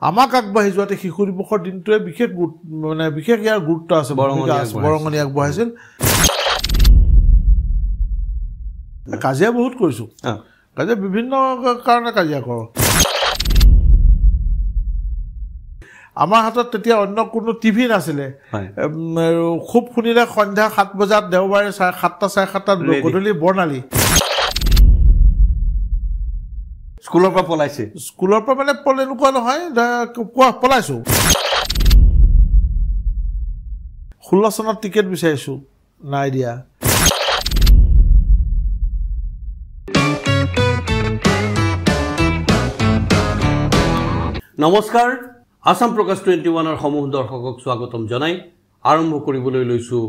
আমাক আগবাঢ়ি যোৱাতে শিশু দিৱসৰ দিনটোৱে বিশেষ মানে বিশেষ ইয়াৰ গুৰুত্ব আছে বৰঙণি আগবঢ়াইছিল কাজিয়া বহুত কৰিছো কাজিয়া বিভিন্ন কাৰণে কাজিয়া কৰোঁ আমাৰ হাতত তেতিয়া অন্য কোনো টিভি নাছিলে খুব শুনিলে সন্ধ্যা 7 বজাত দেওবাৰে 7টা 7:30 গধূলি বৰ্ণালী স্কুলৰ পৰা পলাইছে স্কুলৰ পৰা মানে এনেকুৱা নহয় পলাইছো 16 চনত টিকেট বিচাৰিছো নাই দিয়া নমস্কাৰ আসাম প্ৰকাশ 21 ৰ সমূহ দৰ্শকক স্বাগতম জনাই আৰম্ভ কৰিবলৈ লৈছো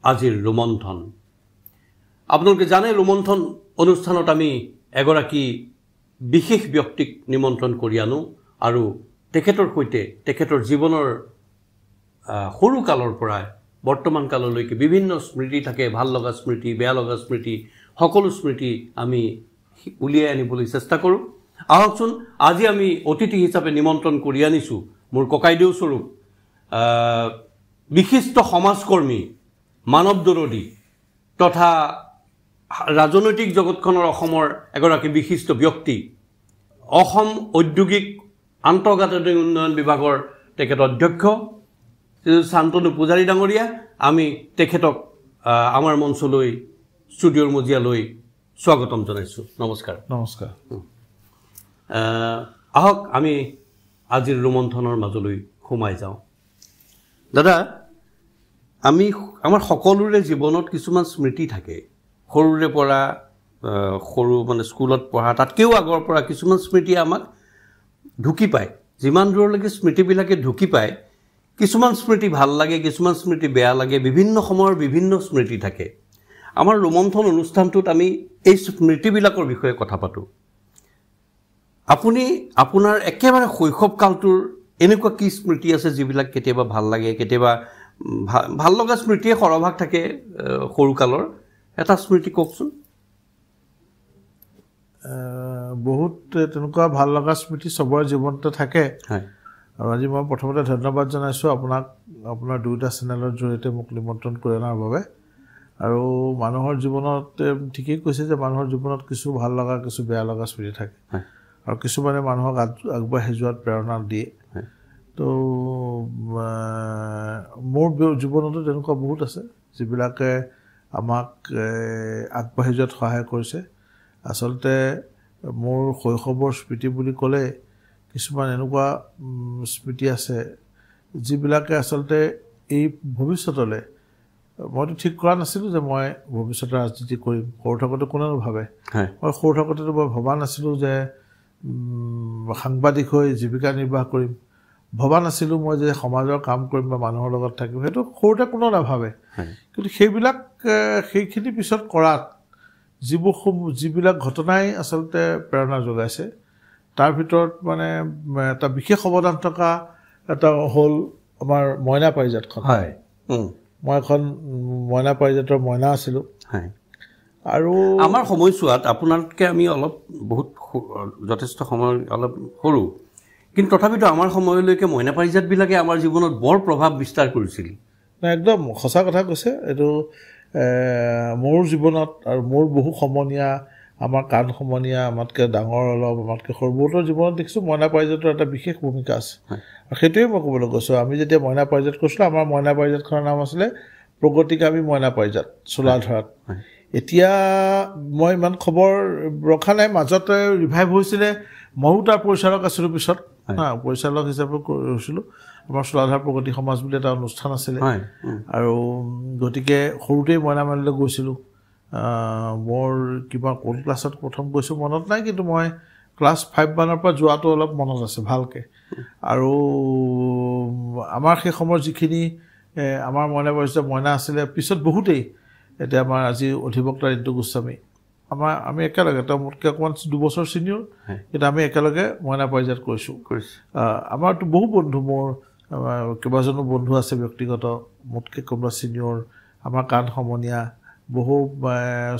আজিৰ ৰোমন্থন আপোনালোকে জানে ৰোমন্থন অনুষ্ঠানত আমি এগৰাকী বিশেষ ব্যক্তিক নিমন্ত্ৰণ কৰি আনো আৰু তেখেতৰ সৈতে তেখেতৰ জীৱনৰ সৰু কালৰ পৰা বৰ্তমান কাললৈকে বিভিন্ন স্মৃতি থাকে ভাল লগা স্মৃতি বেয়া লগা স্মৃতি সকলো স্মৃতি আমি উলিয়াই আনিবলৈ চেষ্টা কৰোঁ আহকচোন আজি আমি অতিথি হিচাপে নিমন্ত্ৰণ কৰি আনিছো মোৰ ককাইদেউ স্বৰূপ বিশিষ্ট সমাজকৰ্মী মানৱ দৰদী তথা ৰাজনৈতিক জগতখনৰ অসমৰ এগৰাকী বিশিষ্ট ব্যক্তি অসম ঔদ্যোগিক আন্তঃগাঁথনি উন্নয়ন বিভাগৰ তেখেত অধ্যক্ষ শান্তনু পূজাৰী ডাঙৰীয়া আমি তেখেতক আমাৰ মঞ্চলৈ ষ্টুডিঅ'ৰ মজিয়ালৈ স্বাগতম জনাইছো নমস্কাৰ নমস্কাৰ আহক আমি আজিৰ ৰোমন্থনৰ মাজলৈ সোমাই যাওঁ দাদা আমি আমাৰ সকলোৰে জীৱনত কিছুমান স্মৃতি থাকে সৰুৰে পৰা সৰু মানে স্কুলত পঢ়া তাতকেও আগৰ পৰা কিছুমান স্মৃতি আমাক ঢুকি পায় যিমান দূৰলৈকে স্মৃতিবিলাকে ঢুকি পায় কিছুমান স্মৃতি ভাল লাগে কিছুমান স্মৃতি বেয়া লাগে বিভিন্ন সময়ৰ বিভিন্ন স্মৃতি থাকে আমাৰ ৰোমন্থন অনুষ্ঠানটোত আমি এই স্মৃতিবিলাকৰ বিষয়ে কথা পাতোঁ আপুনি আপোনাৰ একেবাৰে শৈশৱ কালটোৰ এনেকুৱা কি স্মৃতি আছে যিবিলাক কেতিয়াবা ভাল লাগে কেতিয়াবা ভাল লগা স্মৃতিয়ে সৰভাগ থাকে সৰু কালৰ এটা স্মৃতি কওকচোন বহুত তেনেকুৱা ভাল লগা স্মৃতি সবৰ জীৱনতে থাকে আৰু আজি মই প্ৰথমতে ধন্যবাদ জনাইছো আপোনাক আপোনাৰ দুটা চেনেলৰ জৰিয়তে মোক নিমন্ত্ৰণ কৰি অনাৰ বাবে আৰু মানুহৰ জীৱনত ঠিকই কৈছে যে মানুহৰ জীৱনত কিছু ভাল লগা কিছু বেয়া লগা স্মৃতি থাকে আৰু কিছুমানে মানুহক আগবাঢ়ি যোৱাত প্ৰেৰণা দিয়ে তো মোৰ জীৱনতো তেনেকুৱা বহুত আছে যিবিলাকে আমাক আগবাঢ়ি যোৱাত সহায় কৰিছে আচলতে মোৰ শৈশৱৰ স্মৃতি বুলি ক'লে কিছুমান এনেকুৱা স্মৃতি আছে যিবিলাকে আচলতে এই ভৱিষ্যতলৈ মইতো ঠিক কৰা নাছিলোঁ যে মই ভৱিষ্যতে ৰাজনীতি কৰিম সৰু থাকোঁতে কোনেও ভাবে মই সৰু থাকোঁতেতো মই ভবা নাছিলোঁ যে সাংবাদিক হৈ জীৱিকা নিৰ্বাহ কৰিম ভবা নাছিলোঁ মই যে সমাজৰ কাম কৰিম বা মানুহৰ লগত থাকিম সেইটো সৰুতে কোনো নাভাবে কিন্তু সেইখিনি পিছত কৰাত যিবিলাক ঘটনাই আচলতে প্ৰেৰণা যোগাইছে তাৰ ভিতৰত মানে এটা বিশেষ অৱদান থকা এটা হ'ল আমাৰ মইনা পাৰিজাতখন মই এখন মইনা পাৰিজাতৰ মইনা আছিলোঁ আৰু আমাৰ সময়ছোৱাত আপোনাতকৈ আমি অলপ বহুত যথেষ্ট সময় অলপ সৰু কিন্তু তথাপিতো আমাৰ সময়লৈকে মইনা পাৰিজাতবিলাকে আমাৰ জীৱনত বৰ প্ৰভাৱ বিস্তাৰ কৰিছিল একদম সঁচা কথা কৈছে এইটো মোৰ জীৱনত আৰু মোৰ বহু সমনীয়া আমাৰ কাণ সমনীয়া আমাতকৈ ডাঙৰ অলপ আমাতকৈ সৰু বহুতৰ জীৱনত দেখিছোঁ মইনা পাৰিজাতৰ এটা বিশেষ ভূমিকা আছে আৰু সেইটোৱে মই ক'বলৈ কৈছোঁ আমি যেতিয়া মইনা পাৰিজাত কৈছিলোঁ আমাৰ মইনা পাৰিজাতখনৰ নাম আছিলে প্ৰগতিকামী মইনা পাৰিজাত চোলাধৰাত এতিয়া মই ইমান খবৰ ৰখা নাই মাজতে ৰিভাইভ হৈছিলে ময়ো তাৰ পৰিচালক আছিলোঁ পিছত পৰিচালক হিচাপে কৰিছিলোঁ আমাৰ চোলাধৰ প্ৰগতি সমাজ বুলি এটা অনুষ্ঠান আছিলে আৰু গতিকে সৰুতেই মইনা মাৰিলৈ গৈছিলোঁ মোৰ কিবা কোন ক্লাছত প্ৰথম গৈছোঁ মনত নাই কিন্তু মই ক্লাছ 5 মানৰ পৰা যোৱাটো অলপ মনত আছে ভালকৈ আৰু আমাৰ সেই সময়ৰ যিখিনি আমাৰ মইনা পাৰিজাতৰ মইনা আছিলে পিছত বহুতেই এতিয়া আমাৰ আজি অধিবক্তা ৰিন্তু গোস্বামী আমি একেলগে তেওঁ মোতকৈ অকণমান 2 বছৰ ছিনিয়ৰ কিন্তু আমি একেলগে মইনা পাৰিজাত কৰিছোঁ আমাৰতো বহু বন্ধু মোৰ কেইবাজনো বন্ধু আছে ব্যক্তিগত মোতকৈ কোনোবা ছিনিয়ৰ আমাৰ কাণ সমনীয়া বহু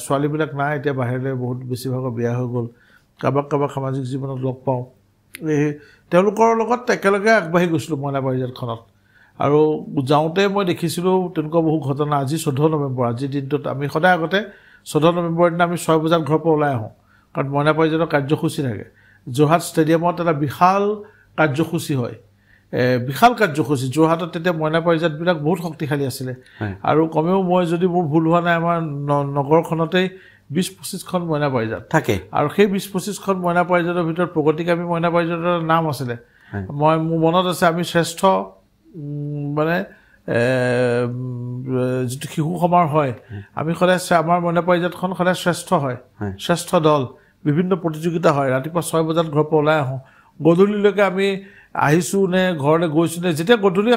ছোৱালীবিলাক নাই এতিয়া বাহিৰলৈ বহুত বেছিভাগৰ বিয়া হৈ গ'ল কাৰোবাক সামাজিক জীৱনত লগ পাওঁ তেওঁলোকৰ লগত একেলগে আগবাঢ়ি গৈছিলোঁ মইনা পাৰিজাতখনত আৰু যাওঁতে মই দেখিছিলোঁ তেনেকুৱা বহু ঘটনা আজি 14 নৱেম্বৰ আজিৰ দিনটোত আমি সদায় আগতে 14 নৱেম্বৰৰ দিনা আমি 6 বজাত ঘৰৰ পৰা ওলাই আহোঁ কাৰণ মইনা পাৰিজাতৰ কাৰ্যসূচী থাকে যোৰহাট ষ্টেডিয়ামত এটা বিশাল কাৰ্যসূচী হয় বিশাল কাৰ্যসূচী যোৰহাটত তেতিয়া মইনা পাৰিজাতবিলাক বহুত শক্তিশালী আছিলে আৰু কমেও মই যদি মোৰ ভুল হোৱা নাই আমাৰ নগৰখনতেই 20-25খন মইনা পাৰিজাত থাকে আৰু সেই 20-25খন মইনা পাৰিজাতৰ ভিতৰত প্ৰগতিকামী মইনা পাৰিজাতৰ নাম আছিলে মোৰ মনত আছে আমি শ্ৰেষ্ঠ মানে যিটো শিশু সমাৰোহ হয় আমি সদায় আমাৰ মইনা পাৰিজাতখন সদায় শ্ৰেষ্ঠ হয় শ্ৰেষ্ঠ দল বিভিন্ন প্ৰতিযোগিতা হয় ৰাতিপুৱা 6 বজাত ঘৰৰ পৰা ওলাই আহোঁ গধূলিলৈকে আমি আহিছোঁ নে ঘৰলৈ গৈছোঁ নে যেতিয়া গধূলি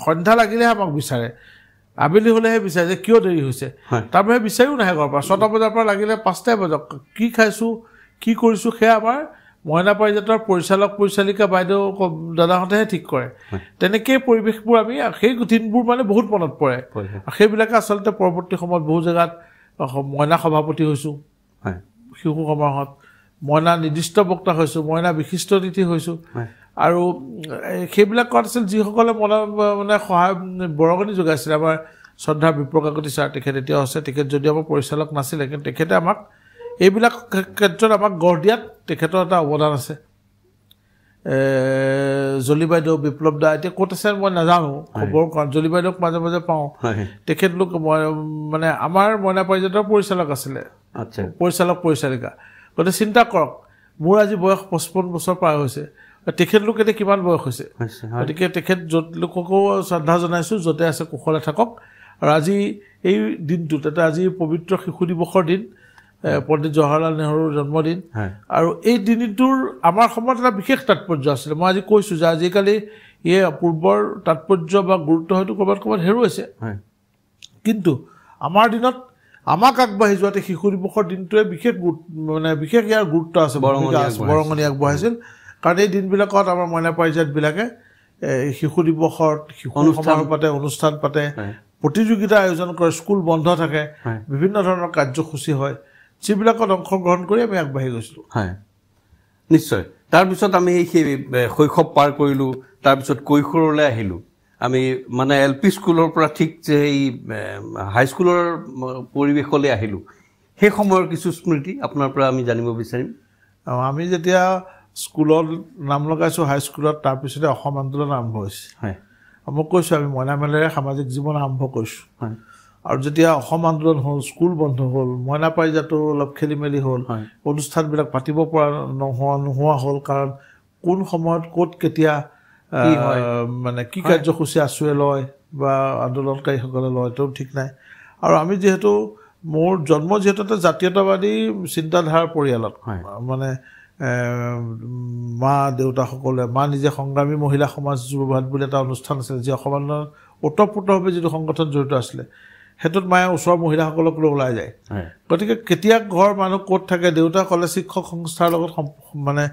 সন্ধ্যা লাগিলেহে আমাক বিচাৰে আবেলি হ'লেহে বিচাৰে যে কিয় দেৰি হৈছে তাৰ বাহিৰে বিচাৰিও নাহে ঘৰৰ পৰা 6টা বজাৰ পৰা লাগিলে 5টা বজাত কি খাইছোঁ কি কৰিছোঁ সেয়া আমাৰ মইনা পাৰিজাতৰ পৰিচালক পৰিচালিকা বাইদেউ দাদাহঁতেহে ঠিক কৰে তেনেকৈ পৰিৱেশবোৰ আমি সেই দিনবোৰ মানে বহুত মনত পৰে সেইবিলাকে আচলতে পৰৱৰ্তী সময়ত বহু জেগাত মইনা সভাপতি হৈছোঁ শিশু সমাৰোহত মইনা নিৰ্দিষ্ট বক্তা হৈছোঁ মইনা বিশিষ্ট অতিথি হৈছোঁ আৰু সেইবিলাক কৰাত আছিল যিসকলে মানে সহায় বৰঙণি যোগাইছিলে আমাৰ শ্ৰদ্ধা বিপ্ৰকাকতি ছাৰ তেখেত এতিয়াও আছে তেখেত যদিও আমাৰ পৰিচালক নাছিলে কিন্তু তেখেতে আমাক এইবিলাক ক্ষেত্ৰত আমাক গঢ় দিয়াত তেখেতৰ এটা অৱদান আছে জলি বাইদেউ বিপ্লৱ দা এতিয়া ক'ত আছে মই নাজানো খবৰ জলি বাইদেউক মাজে মাজে পাওঁ তেখেতলোক মানে আমাৰ মইনা পাৰিজাতৰ পৰিচালক আছিলে পৰিচালক পৰিচালিকা গতিকে চিন্তা কৰক মোৰ আজি বয়স 55 বছৰ পাৰ হৈছে তেখেতলোক এতিয়া কিমান বয়স হৈছে গতিকে তেখেত য'ত লোককো শ্ৰদ্ধা জনাইছোঁ য'তে আছে কুশলে থাকক আৰু আজি এই দিনটোত এটা আজি পবিত্ৰ শিশু দিৱসৰ দিন পণ্ডিত জৱাহৰলাল নেহৰুৰ জন্মদিন আৰু এই দিনটোৰ আমাৰ সময়ত এটা বিশেষ তাৎপৰ্য আছিলে মই আজি কৈছোঁ যে আজিকালি পূৰ্বৰ তাৎপৰ্য বা গুৰুত্ব হয়তো ক'ৰবাত হেৰুৱাইছে কিন্তু আমাৰ দিনত আমাক আগবাঢ়ি যোৱাতে শিশু দিৱসৰ দিনটোৱে বিশেষ ইয়াৰ গুৰুত্ব আছে বৰঙণি আগবঢ়াইছিল কাৰণ এই দিনবিলাকত আমাৰ মইনা পাৰিজাতবিলাকে শিশু দিৱসত শিশু সমাৰোহ পাতে অনুষ্ঠান পাতে প্ৰতিযোগিতা আয়োজন কৰে স্কুল বন্ধ থাকে বিভিন্ন ধৰণৰ কাৰ্যসূচী হয় যিবিলাকত অংশগ্ৰহণ কৰি আমি আগবাঢ়ি গৈছিলোঁ নিশ্চয় তাৰপিছত আমি সেই শৈশৱ পাৰ কৰিলোঁ তাৰপিছত কৈশোৰলৈ আহিলোঁ আমি মানে LP স্কুলৰ পৰা ঠিক যে এই হাইস্কুলৰ পৰিৱেশলৈ আহিলোঁ সেই সময়ৰ কিছু স্মৃতি আপোনাৰ পৰা আমি জানিব বিচাৰিম আমি যেতিয়া স্কুলত নাম লগাইছোঁ হাইস্কুলত তাৰপিছতে অসম আন্দোলন আৰম্ভ হৈছে মই কৈছোঁ আমি মইনা মেলেৰে সামাজিক জীৱন আৰম্ভ কৰিছোঁ আৰু যেতিয়া অসম আন্দোলন হ'ল স্কুল বন্ধ হ'ল মইনা পাৰিজাতো অলপ খেলি মেলি হ'ল অনুষ্ঠানবিলাক পাতিব পৰা নোহোৱা হ'ল কাৰণ কোন সময়ত ক'ত কেতিয়া মানে কি কাৰ্যসূচী আছুৱে লয় বা আন্দোলনকাৰীসকলে লয় তো ঠিক নাই আৰু আমি যিহেতু মোৰ জন্ম যিহেতু এটা জাতীয়তাবাদী চিন্তাধাৰাৰ পৰিয়ালত মানে মা দেউতাসকলে মা নিজে সংগ্ৰামী মহিলা সমাজ যুৱভাৰত বুলি এটা অনুষ্ঠান আছিল যি অসম আন্দোলনত ওতঃপ্ৰোতভাৱে যিটো সংগঠন জড়িত আছিলে সেইটোত মায়ে ওচৰৰ মহিলাসকলক লৈ ওলাই যায় গতিকে কেতিয়া ঘৰ মানুহ ক'ত থাকে দেউতাসকলে শিক্ষক সংস্থাৰ লগত মানে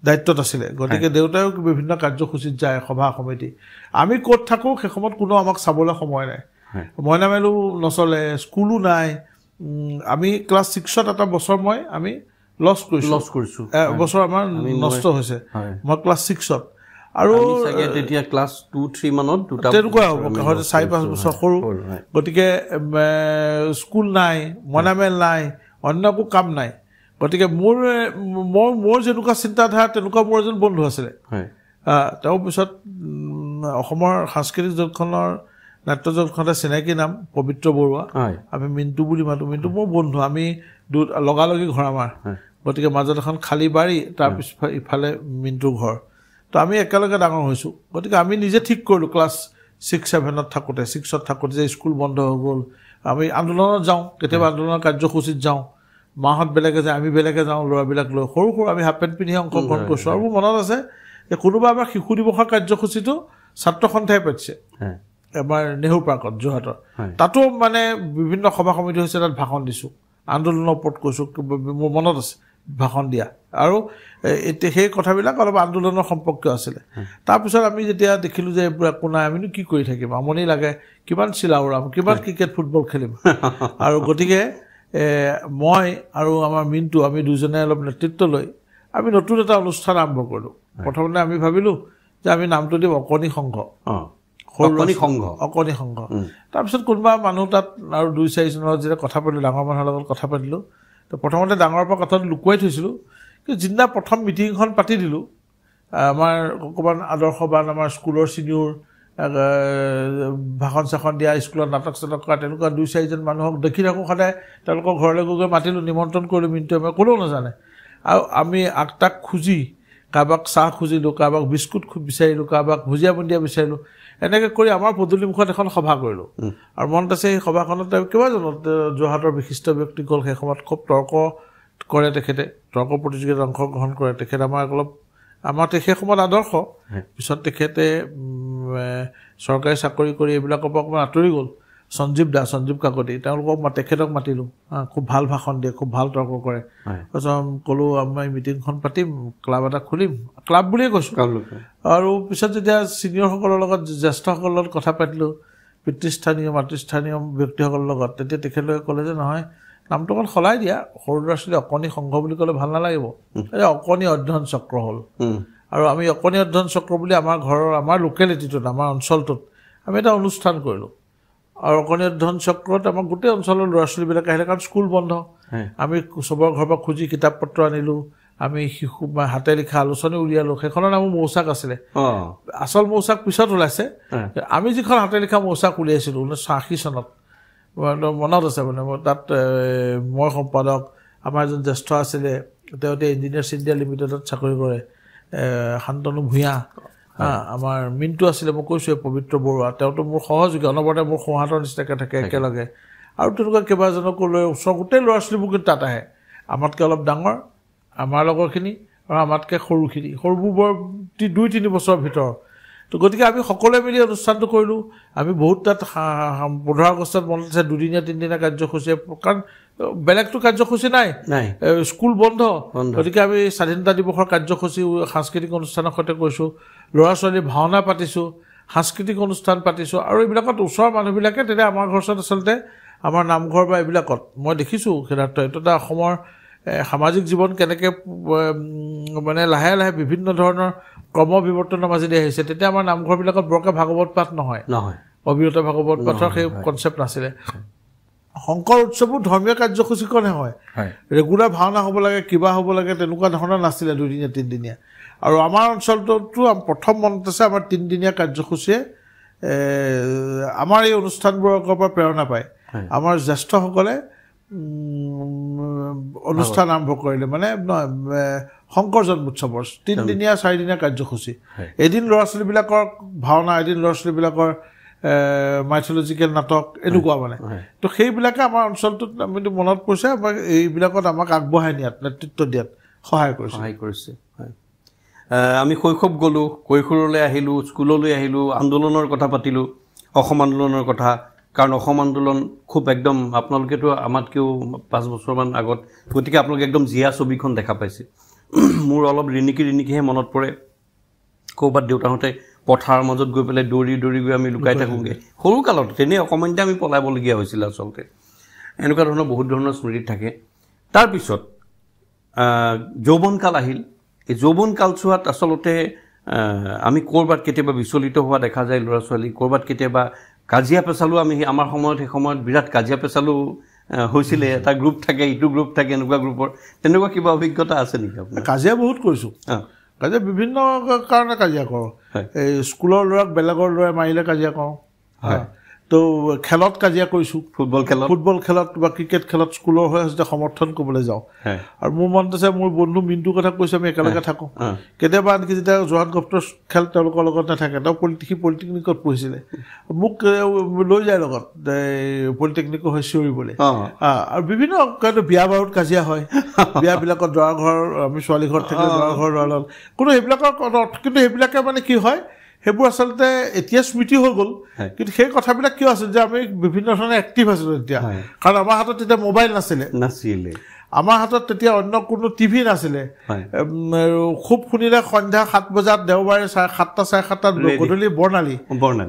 দায়িত্বত আছিলে গতিকে দেউতায়েও বিভিন্ন কাৰ্যসূচীত যায় সভা সমিতি আমি ক'ত থাকোঁ সেই সময়ত কোনো আমাক চাবলৈ সময় নাই মইনা মেলো নচলে স্কুলো নাই আমি ক্লাছ 6ত এটা বছৰ আমি লছ কৰিছোঁ বছৰ আমাৰ নষ্ট হৈছে মই ক্লাছ 6ত আৰু তেতিয়া ক্লাছ 2-3 মানত তেনেকুৱা হ'ব 4-5 বছৰ সৰু গতিকে স্কুল নাই মইনা মেল নাই অন্য একো কাম নাই গতিকে মোৰ যেনেকুৱা চিন্তাধাৰা তেনেকুৱা মোৰ এজন বন্ধু আছিলে তেওঁ পিছত অসমৰ সাংস্কৃতিক জগতখনৰ নাট্য জগতখনতে চিনাকি নাম পবিত্ৰ বৰুৱা আমি মিণ্টু বুলি মাতোঁ মিণ্টু মোৰ বন্ধু আমি লগালগি ঘৰ আমাৰ গতিকে মাজত এখন খালী বাৰী তাৰপিছত ইফালে মিণ্টুৰ ঘৰ তো আমি একেলগে ডাঙৰ হৈছোঁ গতিকে আমি নিজে ঠিক কৰিলোঁ ক্লাছ 6-7ত থাকোঁতে 6ত থাকোঁতে যে স্কুল বন্ধ হৈ গ'ল আমি আন্দোলনত যাওঁ কেতিয়াবা আন্দোলনৰ কাৰ্যসূচীত যাওঁ মাহঁত বেলেগে যায় আমি বেলেগে যাওঁ ল'ৰাবিলাক লৈ সৰু আমি হাফ পেণ্ট পিন্ধি অংশগ্ৰহণ কৰিছোঁ আৰু মোৰ মনত আছে যে কোনোবা আমাৰ শিশু দিৱসৰ কাৰ্যসূচীটো ছাত্ৰ সন্থাই পাতিছে আমাৰ নেহৰু পাৰ্কত যোৰহাটৰ তাতো মানে বিভিন্ন সভা সমিতি হৈছে তাত ভাষণ দিছোঁ আন্দোলনৰ ওপৰত কৈছোঁ মোৰ মনত আছে ভাষণ দিয়া আৰু এতিয়া সেই কথাবিলাক অলপ আন্দোলনৰ সম্পৰ্কীয় আছিলে তাৰপিছত আমি যেতিয়া দেখিলোঁ যে এইবোৰ একো নাই আমিনো কি কৰি থাকিম আমনি লাগে কিমান চিলাউৰাম কিমান ক্ৰিকেট ফুটবল খেলিম আৰু গতিকে মই আৰু আমাৰ মিণ্টু আমি দুজনে অলপ নেতৃত্ব লৈ আমি নতুন এটা অনুষ্ঠান আৰম্ভ কৰিলোঁ প্ৰথমতে আমি ভাবিলোঁ যে আমি নামটো দিম অকণি সংঘ, অকণি সংঘ। তাৰপিছত কোনোবা মানুহ তাত আৰু 2-4জনৰ যেতিয়া কথা পাতিলোঁ, ডাঙৰ মানুহৰ লগত কথা পাতিলোঁ, তো প্ৰথমতে ডাঙৰৰ পৰা কথাটো লুকুৱাই থৈছিলোঁ। কিন্তু যিদিনা প্ৰথম মিটিংখন পাতি দিলোঁ, আমাৰ অকণমান আদৰ্শবান আমাৰ স্কুলৰ ছিনিয়ৰ ভাষণ চাখন দিয়া, স্কুলত নাটক চাটক কৰা তেনেকুৱা 2-4জন মানুহক দেখি থাকোঁ সদায়। তেওঁলোকৰ ঘৰলৈ গৈ মাতিলোঁ, নিমন্ত্ৰণ কৰিলোঁ, মিনিটে কোনেও নাজানে। আৰু আমি আগতাক খুজি কাৰোবাক চাহ খুজিলোঁ, কাৰোবাক বিস্কুট বিচাৰিলোঁ, কাৰোবাক ভুজিয়া বুন্দিয়া বিচাৰিলোঁ। এনেকৈ কৰি আমাৰ পদূলিমুখত এখন সভা কৰিলোঁ। আৰু মনত আছে সেই সভাখনত কেইবাজনত যোৰহাটৰ বিশিষ্ট ব্যক্তি গ'ল। সেই সময়ত খুব তৰ্ক কৰে তেখেতে, তৰ্ক প্ৰতিযোগিতাত অংশগ্ৰহণ কৰে তেখেত। আমাৰ সেই সময়ত আদৰ্শ। পিছত তেখেতে চৰকাৰী চাকৰি কৰি এইবিলাকৰ পৰা অকণমান আঁতৰি গ'ল। সঞ্জীৱ কাকতি, তেখেতক মাতিলোঁ। খুব ভাল ভাষণ দিয়ে, খুব ভাল তৰ্ক কৰে। তাৰপিছত ক'লোঁ আমি মিটিংখন পাতিম, ক্লাব এটা খুলিম, ক্লাব বুলিয়ে কৈছোঁ। আৰু পিছত যেতিয়া ছিনিয়ৰসকলৰ লগত, জ্যেষ্ঠসকলৰ লগত কথা পাতিলোঁ, পিতৃস্থানীয় মাতৃস্থানীয় ব্যক্তিসকলৰ লগত, তেতিয়া তেখেতলোকে ক'লে যে নহয়, নামটো অকণ সলাই দিয়া, সৰু ল'ৰা ছোৱালী অকণি সংঘ বুলি ক'লে ভাল নালাগিব, অকণি অধ্যয়ন চক্ৰ হ'ল। আৰু আমি অকণি অধ্যয়ন চক্ৰ বুলি আমাৰ ঘৰৰ, আমাৰ লোকেলিটিটোত, আমাৰ অঞ্চলটোত আমি এটা অনুষ্ঠান কৰিলোঁ। আৰু অকণি অধ্যয়ন চক্ৰত আমাৰ গোটেই অঞ্চলৰ ল'ৰা ছোৱালীবিলাক আহিলে, কাৰণ স্কুল বন্ধ। আমি চবৰ ঘৰৰ পৰা খুজি কিতাপ পত্ৰ আনিলোঁ। আমি শিশু হাতে লিখা আলোচনী উলিয়ালোঁ। সেইখনৰ নামো মৌচাক আছিলে। আচল মৌচাক পিছত ওলাইছে। আমি যিখন হাতে লিখা মৌচাক উলিয়াইছিলোঁ 1980 চনত, মনত আছে মানে। তাত মই সম্পাদক, আমাৰ এজন জ্যেষ্ঠ আছিলে, তেওঁ ইঞ্জিনিয়াৰ্ছ ইণ্ডিয়া লিমিটেডত চাকৰি কৰে, শান্তনু ভূঞা। আমাৰ মিণ্টু আছিলে, মই কৈছোঁ পবিত্ৰ বৰুৱা, তেওঁতো মোৰ সহযোগী, অনবৰতে মোৰ সোঁহাতৰ নিচিনাকৈ থাকে একেলগে। আৰু তেনেকুৱা কেইবাজনকো লৈ ওচৰৰ গোটেই ল'ৰা ছোৱালীবোৰ কিন্তু তাত আহে। আমাতকৈ অলপ ডাঙৰ, আমাৰ লগৰখিনি, আৰু আমাতকৈ সৰুখিনি, সৰুবোৰ বৰ 2-3 বছৰৰ ভিতৰত। তো গতিকে আমি সকলোৱে মিলি অনুষ্ঠানটো কৰিলোঁ। আমি বহুত তাত 15 আগষ্টত মনত আছে 2-3 কাৰ্যসূচী, কাৰণ বেলেগতো কাৰ্যসূচী নাই, স্কুল বন্ধ। গতিকে আমি স্বাধীনতা দিৱসৰ কাৰ্যসূচী সাংস্কৃতিক অনুষ্ঠানৰ সৈতে কৰিছোঁ। ল'ৰা ছোৱালী ভাওনা পাতিছোঁ, সাংস্কৃতিক অনুষ্ঠান পাতিছোঁ। আৰু এইবিলাকত ওচৰৰ মানুহবিলাকে, তেতিয়া আমাৰ ঘৰ ওচৰত আচলতে আমাৰ নামঘৰ বা এইবিলাকত মই দেখিছোঁ সিদ্ধাৰ্থ, এইটো এটা অসমৰ সামাজিক জীৱন কেনেকৈ মানে লাহে লাহে বিভিন্ন ধৰণৰ ক্ৰম বিৱৰ্তনৰ মাজেদি আহিছে। তেতিয়া আমাৰ নামঘৰবিলাকত বৰকৈ ভাগৱত পাঠ নহয়, অবিৰত ভাগৱত পাঠৰ সেই কনচেপ্ট নাছিলে। শংকৰ উৎসৱো ধৰ্মীয় কাৰ্যসূচীখনহে হয়, ৰেগুলাৰ ভাওনা হ'ব লাগে, কিবা হ'ব লাগে, তেনেকুৱা ধৰণৰ নাছিলে 2-3 আৰু আমাৰ অঞ্চলটোতো প্ৰথম মনত আছে আমাৰ 3 কাৰ্যসূচীয়ে আমাৰ এই অনুষ্ঠানবোৰৰ পৰা প্ৰেৰণা পায়। আমাৰ জ্যেষ্ঠসকলে অনুষ্ঠান আৰম্ভ কৰিলে, মানে শংকৰ জন্মোৎসৱৰ 3-4 কাৰ্যসূচী। এদিন ল'ৰা ছোৱালীবিলাকৰ ভাওনা, এদিন ল'ৰা ছোৱালীবিলাকৰ মাইথলজিকেল নাটক, এনেকুৱা মানে। তো সেইবিলাকে আমাৰ অঞ্চলটোত আমিতো মনত পৰিছে, এইবিলাকত আমাক আগবঢ়াই নিয়াত, নেতৃত্ব দিয়াত সহায় কৰিছে। আমি শৈশৱ গ'লোঁ, কৈশোৰলৈ আহিলোঁ, স্কুললৈ আহিলোঁ, আন্দোলনৰ কথা পাতিলোঁ, অসম আন্দোলনৰ কথা। কাৰণ অসম আন্দোলন খুব একদম, আপোনালোকেতো আমাতকৈও 5 বছৰমান আগত, গতিকে আপোনালোকে একদম জীয়া ছবিখন দেখা পাইছে। মোৰ অলপ ৰিণিকিহে মনত পৰে, ক'ৰবাত দেউতাহঁতে পথাৰৰ মাজত গৈ পেলাই দৌৰি গৈ আমি লুকাই থাকোঁগৈ। সৰু কালত তেনেই অকণমানতে আমি পলাবলগীয়া হৈছিলে আচলতে। এনেকুৱা ধৰণৰ বহুত ধৰণৰ স্মৃতি থাকে। তাৰপিছত যৌৱনকাল আহিল। এই যৌৱন কালছোৱাত আচলতে আমি ক'ৰবাত কেতিয়াবা বিচলিত হোৱা দেখা যায় ল'ৰা ছোৱালী, ক'ৰবাত কেতিয়াবা কাজিয়া পেচালো। আমাৰ সময়ত, সেই সময়ত বিৰাট কাজিয়া পেচালো হৈছিলে। এটা গ্ৰুপ থাকে, ইটো গ্ৰুপ থাকে, এনেকুৱা গ্ৰুপৰ। তেনেকুৱা কিবা অভিজ্ঞতা আছে নেকি আপোনাৰ? কাজিয়া বহুত কৰিছোঁ। কাজিয়া বিভিন্ন কাৰণে কাজিয়া কৰোঁ। এই স্কুলৰ ল'ৰাক বেলেগৰ ল'ৰাই মাৰিলে কাজিয়া কৰোঁ। তো খেলত কাজিয়া কৰিছোঁ, ফুটবল খেলত বা ক্ৰিকেট খেলত স্কুলৰ হৈ যেতিয়া সমৰ্থন কৰিবলৈ যাওঁ। আৰু মোৰ মনত আছে, মোৰ বন্ধু মিণ্টুৰ কথা কৈছোঁ, আমি একেলগে থাকোঁ। কেতিয়াবা আনকি যেতিয়া যোৰহাট গভটৰ খেল তেওঁলোকৰ লগত নাথাকে, তেওঁ পলিটেকনিকত পঢ়িছিলে, মোক লৈ যায় লগত পলিটেকনিকৰ হৈ চিঞৰিবলৈ। আৰু বিভিন্ন বিয়া বাৰুত কাজিয়া হয়, বিয়াবিলাকত দৰা ঘৰ, আমি ছোৱালী ঘৰত থাকিলে দৰা ঘৰ ল'ৰা লগত কোনো সেইবিলাকৰ, কিন্তু সেইবিলাকে মানে কি হয়, সেইবোৰ আচলতে এতিয়া স্মৃতি হৈ গ'ল। কিন্তু সেই কথাবিলাক কিয় আছিল যে আমি বিভিন্ন ধৰণে এক্টিভ আছিলোঁ তেতিয়া, কাৰণ আমাৰ হাতত তেতিয়া মোবাইল নাছিলে, আমাৰ হাতত তেতিয়া অন্য কোনো টিভি নাছিলে। খুব শুনিলে সন্ধ্যা 7 বজাত দেওবাৰে 7:30 গধূলি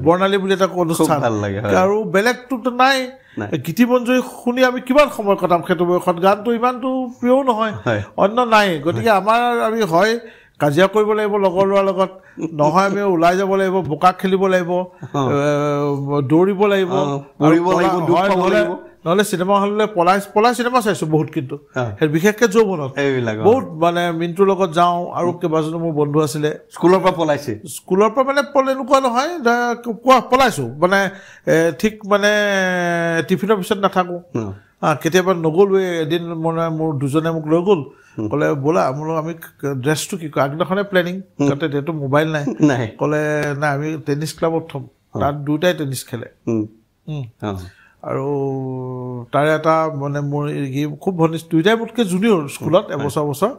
বৰ্ণালী বুলি এটা অনুষ্ঠান, আৰু বেলেগটোতো নাই। গীতিমঞ্জুৰি শুনি আমি কিমান সময় কটাম? সেইটো বয়সত গানটো ইমানটো প্ৰিয়ও নহয়, অন্য নাই। গতিকে আমি হয় কাজিয়া কৰিব লাগিব লগৰ ল'ৰাৰ লগত নহয় আমি ওলাই যাব লাগিব বোকা খেলিব লাগিব দৌৰিব লাগিব নহ'লে চিনেমা হললৈ পলাই চিনেমা চাইছোঁ বহুত কিন্তু বিশেষকৈ যৌৱনত বহুত মানে মিণ্টুৰ লগত যাওঁ আৰু কেইবাজনো মোৰ বন্ধু আছিলে স্কুলৰ পৰা পলাইছে স্কুলৰ পৰা মানে এনেকুৱা নহয় পলাইছোঁ মানে ঠিক মানে টিফিনৰ পিছত নাথাকোঁ কেতিয়াবা নগ'লোৱে এদিন মানে মোৰ দুজনে মোক লৈ গ'ল ক'লে ব'লা আমি ড্ৰেছটো কি কয় আগদিনাখনে প্লেনিং তাতে যিহেতু মোবাইল নাই ক'লে নাই আমি টেনিছ ক্লাবত থ'ম তাত দুয়োটাই টেনিছ খেলে আৰু তাৰে এটা মানে মোৰ খুব ঘনিষ্ঠ দুয়োটাই মোতকৈ জুনিয়ৰ স্কুলত এবছৰ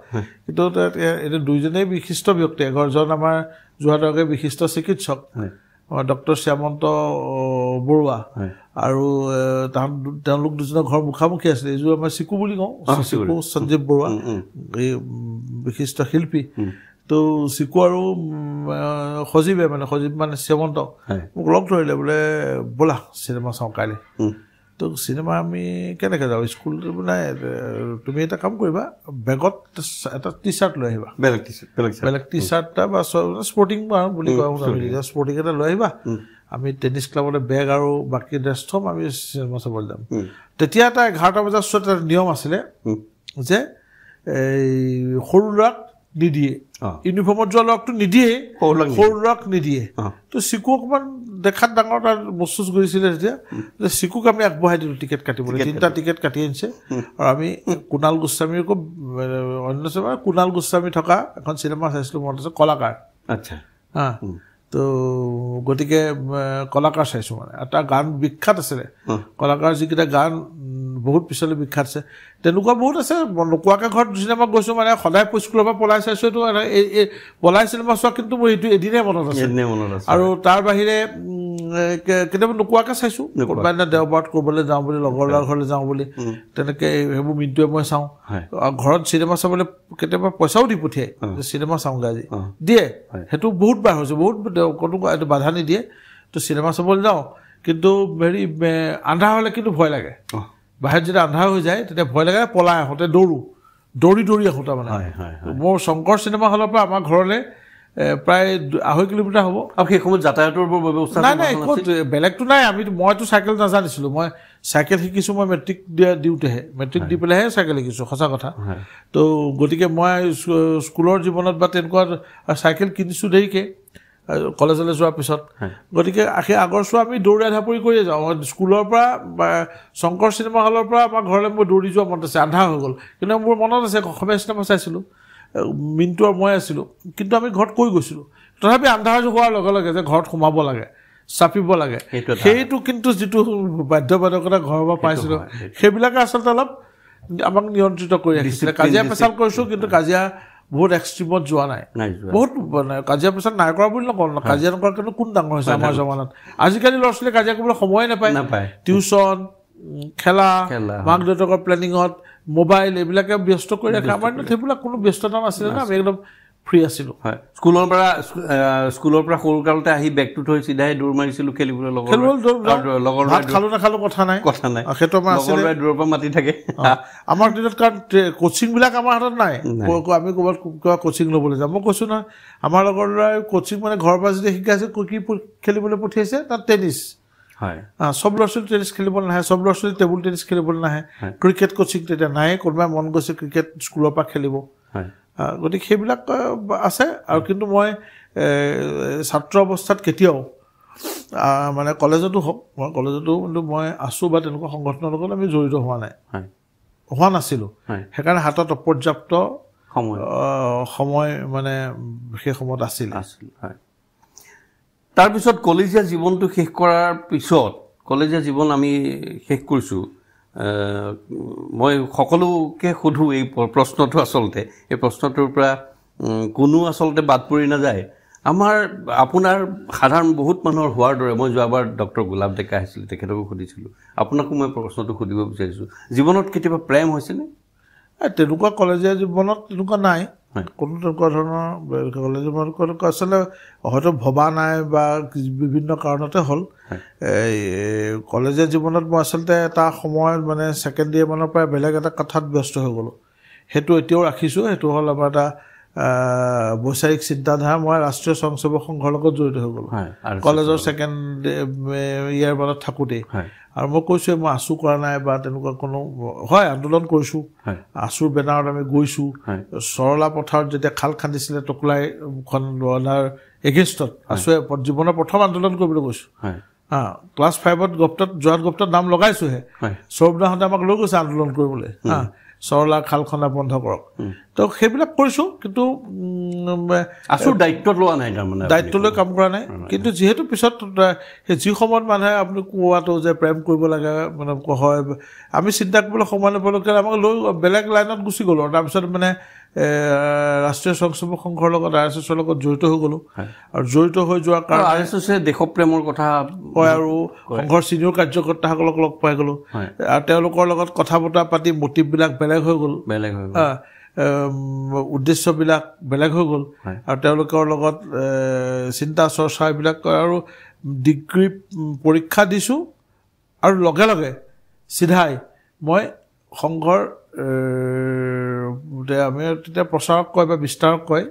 কিন্তু এতিয়া দুইজনেই বিশিষ্ট ব্যক্তি এঘৰজন আমাৰ যোৰহাটৰ বিশিষ্ট চিকিৎসক ডক্টৰ শ্যামন্ত বৰুৱা আৰু তেওঁলোক দুজনৰ ঘৰ মুখামুখি আছিলে এইযোৰ আমাৰ চিকু বুলি কওঁ চিকু সঞ্জীৱ বৰুৱা এই বিশিষ্ট শিল্পী তো চিকু আৰু সজীৱ মানে শ্যামন্ত মোক লগ ধৰিলে বোলে ব'লা চিনেমা চাওঁ কাইলৈ তো চিনেমা আমি কেনেকৈ যাওঁ স্কুল মানে তুমি এটা কাম কৰিবা বেগত এটা টি চাৰ্ট লৈ আহিবা বেলেগ টি চাৰ্ট এটা বা স্পৰ্টিং বুলি কওঁ স্পৰ্টিং এটা লৈ আহিবা আমি টেনিছ ক্লাবতে বেগ আৰু বাকী ড্ৰেছ থ'ম আমি চিনেমা চাবলৈ যাম তেতিয়া এটা 11টা বজাৰ চোৱাত এটা নিয়ম আছিলে যে এই সৰু ল'ৰাক নিদিয়ে ইউনিফৰ্মত যোৱা ল'ৰাকটো নিদিয়ে সৰু ল'ৰাক নিদিয়ে তো চিকু অকণমান দেখাত ডাঙৰ তাৰ মচুচ কৰিছিলে তেতিয়া যে চিকুক আমি আগবঢ়াই দিলোঁ টিকেট কাটিবলৈ 3টা টিকেট কাটি আনিছে আৰু আমি কুণাল গোস্বামীৰ অন্য কুণাল গোস্বামী থকা এখন চিনেমা চাইছিলোঁ মনত আছে কলাকাৰ আচ্ছা তো গতিকে কলাকাৰ চাইছোঁ মানে এটা গান বিখ্যাত আছিলে কলাকাৰ যিকেইটা গান বহুত পিছলৈ বিখ্যাত আছে তেনেকুৱা বহুত আছে নোকোৱাকৈ ঘৰত চিনেমা গৈছোঁ মানে সদায় স্কুলৰ পৰা পলাই চাইছোঁ এইটো পলাই চিনেমা চোৱা কিন্তু মোৰ এইটো এদিনেই মনত আছে আৰু তাৰ বাহিৰে কেতিয়াবা নোকোৱাকৈ চাইছোঁ কোনোবা দিনা দেওবাৰত ক'ৰবালৈ যাওঁ বুলি লগৰ ল'ৰাৰ ঘৰলৈ যাওঁ বুলি তেনেকৈ সেইবোৰ মিণ্টুৱে মই চাওঁ ঘৰত চিনেমা চাবলৈ কেতিয়াবা পইচাও দি পঠিয়াই চিনেমা চাওঁগৈ আজি দিয়ে সেইটো বহুত বাৰ হৈছে বহুত কোনো এইটো বাধা নিদিয়ে তো চিনেমা চাবলৈ যাওঁ কিন্তু হেৰি আন্ধাৰ হ'লে কিন্তু ভয় লাগে বাহিৰত যেতিয়া আন্ধাৰ হৈ যায় তেতিয়া ভয় লাগে পলাই আহোঁতে দৌৰি আহোঁ তাৰমানে মোৰ শংকৰ চিনেমা হলৰ পৰা আমাৰ ঘৰলৈ প্ৰায় 2.5 কিলোমিটাৰ হ'ব আৰু সেই সময়ত যাতায়াতৰ ব্যৱস্থা নাই বেলেগটো নাই মইতো চাইকেল নাজানিছিলোঁ মই চাইকেল শিকিছোঁ মই মেট্ৰিক মেট্ৰিক দি পেলাইহে চাইকেল শিকিছোঁ সঁচা কথা তো গতিকে মই স্কুলৰ জীৱনত বা তেনেকুৱা চাইকেল কিনিছোঁ দেৰিকৈ কলেজলৈ যোৱাৰ পিছত গতিকে সেই আগৰ চোৱা আমি দৌৰা ধাপৰি কৰিয়ে যাওঁ স্কুলৰ পৰা বা শংকৰ চিনেমা হলৰ পৰা আমাৰ ঘৰলৈ মই দৌৰি যোৱা মনত আছে আন্ধাৰ হৈ গ'ল কিন্তু মোৰ মনত আছে অসমীয়া চিনেমা চাইছিলোঁ মিণ্টু আৰু মই আছিলোঁ কিন্তু আমি ঘৰত কৈ গৈছিলোঁ তথাপি আন্ধাৰ হোৱাৰ লগে লগে যে ঘৰত সোমাব লাগে চাপিব লাগে সেইটো কিন্তু যিটো বাধ্যবাধকতা ঘৰৰ পৰা পাইছিলোঁ সেইবিলাকে আচলতে অলপ আমাক নিয়ন্ত্ৰিত কৰি ৰাখিছিলে কাজিয়া পেচাল কৰিছোঁ কিন্তু কাজিয়া বহুত এক্সট্ৰিমত যোৱা নাই বহুত মানে কাজিয়া পেচাল নাই কৰা বুলি নকওঁ কাজিয়া নকৰা কিন্তু কোন ডাঙৰ হৈছে আমাৰ জমানাত আজিকালি ল'ৰা ছোৱালীয়ে কাজিয়া কৰিবলৈ সময়ে নাপায় টিউচন খেলা মাক দেউতাকৰ প্লেনিঙত মোবাইল এইবিলাকে ব্যস্ত কৰি ৰাখে আমাৰ সেইবিলাক কোনো ব্যস্ততা নাছিলে না আমি একদম ফ্ৰী আছিলোঁ স্কুলৰ পৰা সৰুকালতে আহি বেগটো থৈ চিধাই দৌৰ মাৰিছিলোঁ খেলিবলৈ লগৰ খালোঁ নাখালোঁ কথা নাই সেইটো আমাৰ আছিলে দূৰৰ পৰা মাতি থাকে আমাৰ দিনত কাৰণ কোচিংবিলাক আমাৰ হাতত নাই আমি ক'ৰবাত কিবা কোচিং ল'বলৈ যাওঁ মই কৈছোঁ নহয় আমাৰ লগৰ ল'ৰাই কোচিং মানে ঘৰৰ পৰা যেতিয়া শিকাইছে কি খেলিবলৈ পঠিয়াইছে তাত টেনিছ সব ল'ৰা ছোৱালী টেনিছ খেলিবলৈ নাহে সব ল'ৰা ছোৱালী টেবুল টেনিছ খেলিবলৈ নাহে ক্ৰিকেট কোচিং তেতিয়া নাই কোনোবাই মন গৈছে ক্ৰিকেট স্কুলৰ পৰা খেলিব গতিকে সেইবিলাক আছে আৰু কিন্তু মই ছাত্ৰ অৱস্থাত কেতিয়াও মানে কলেজতো হওক মই কলেজতো কিন্তু মই আছোঁ বা তেনেকুৱা সংগঠনৰ লগত আমি জড়িত হোৱা নাছিলোঁ সেইকাৰণে হাতত অপৰ্যাপ্ত সময় মানে সেই সময়ত আছিল তাৰপিছত কলেজীয়া জীৱনটো শেষ কৰাৰ পিছত কলেজীয়া জীৱন আমি শেষ কৰিছোঁ মই সকলোকে সোধোঁ এই প্ৰশ্নটো আচলতে এই প্ৰশ্নটোৰ পৰা কোনো আচলতে বাদ পৰি নাযায় আপোনাৰ সাধাৰণ বহুত মানুহৰ হোৱাৰ দৰে মই যোৱাবাৰ ডক্টৰ গোলাপ ডেকা আহিছিলোঁ তেখেতকো সুধিছিলোঁ আপোনাকো মই প্ৰশ্নটো সুধিব বিচাৰিছোঁ জীৱনত কেতিয়াবা প্ৰেম হৈছেনে তেনেকুৱা কলেজীয়া জীৱনত তেনেকুৱা নাই কোনো তেনেকুৱা ধৰণৰ কলেজীয়া জীৱনত আচলতে হয়তো ভবা নাই বা বিভিন্ন কাৰণতে হ'ল কলেজীয়া জীৱনত মই আচলতে এটা সময়ত মানে ছেকেণ্ড ইয়েৰ মানৰ পৰা বেলেগ এটা কথাত ব্যস্ত হৈ গ'লোঁ সেইটো এতিয়াও ৰাখিছোঁ সেইটো হ'ল আমাৰ এটা বৈচাৰিক চিন্তাধাৰা মই ৰাষ্ট্ৰীয় স্বয়ংসেৱক সংঘৰ লগত জড়িত হৈ গ'লোঁ কলেজৰ ছেকেণ্ড ইয়াৰ মানত থাকোঁতেই আৰু মই কৈছোঁ মই আছু কৰা নাই বা তেনেকুৱা কোনো হয় আন্দোলন কৰিছোঁ আছুৰ বেনাৰত আমি গৈছোঁ সৰলা পথাৰত যেতিয়া খাল খান্দিছিলে টকলাইখন এগেইনষ্টত আছুৱে জীৱনৰ প্ৰথম আন্দোলন কৰিবলৈ গৈছোঁ ক্লাছ 5ত যোৰহাট গুপ্তত নাম লগাইছোঁহে সৌৰভদাহঁতে আমাক লৈ গৈছে আন্দোলন কৰিবলৈ সৰলা খাল খন্দা বন্ধ কৰক তো সেইবিলাক কৰিছোঁ কিন্তু আছুৰ দায়িত্ব লোৱা নাই তাৰমানে দায়িত্ব লৈ কাম কৰা নাই কিন্তু যিহেতু পিছত সেই যি সময়ত মানুহে আপুনি কোৱাটো যে প্ৰেম কৰিব লাগে মানে হয় আমি চিন্তা কৰিবলৈ সময় নাপালোঁ আমাক লৈ বেলেগ লাইনত গুচি গ'লোঁ তাৰপিছত মানে ৰাষ্ট্ৰীয় স্বয়ংসেৱক সংঘৰ লগত RSSৰ লগত জড়িত হৈ গ'লোঁ আৰু জড়িত হৈ যোৱাৰ কাৰণে RSSে দেশপ্ৰেমৰ কথা কয় আৰু সংঘৰ ছিনিয়ৰ কাৰ্যকৰ্তাসকলক লগ পাই গ'লোঁ আৰু তেওঁলোকৰ লগত কথা বতৰা পাতি মটিভবিলাক বেলেগ হৈ গ'ল উদ্দেশ্যবিলাক বেলেগ হৈ গ'ল আৰু তেওঁলোকৰ লগত চিন্তা চৰ্চা এইবিলাক আৰু ডিগ্ৰী পৰীক্ষা দিছোঁ আৰু লগে লগে চিধাই মই সংঘৰ আমি তেতিয়া প্ৰচাৰক কয় বা বিস্তাৰক কয়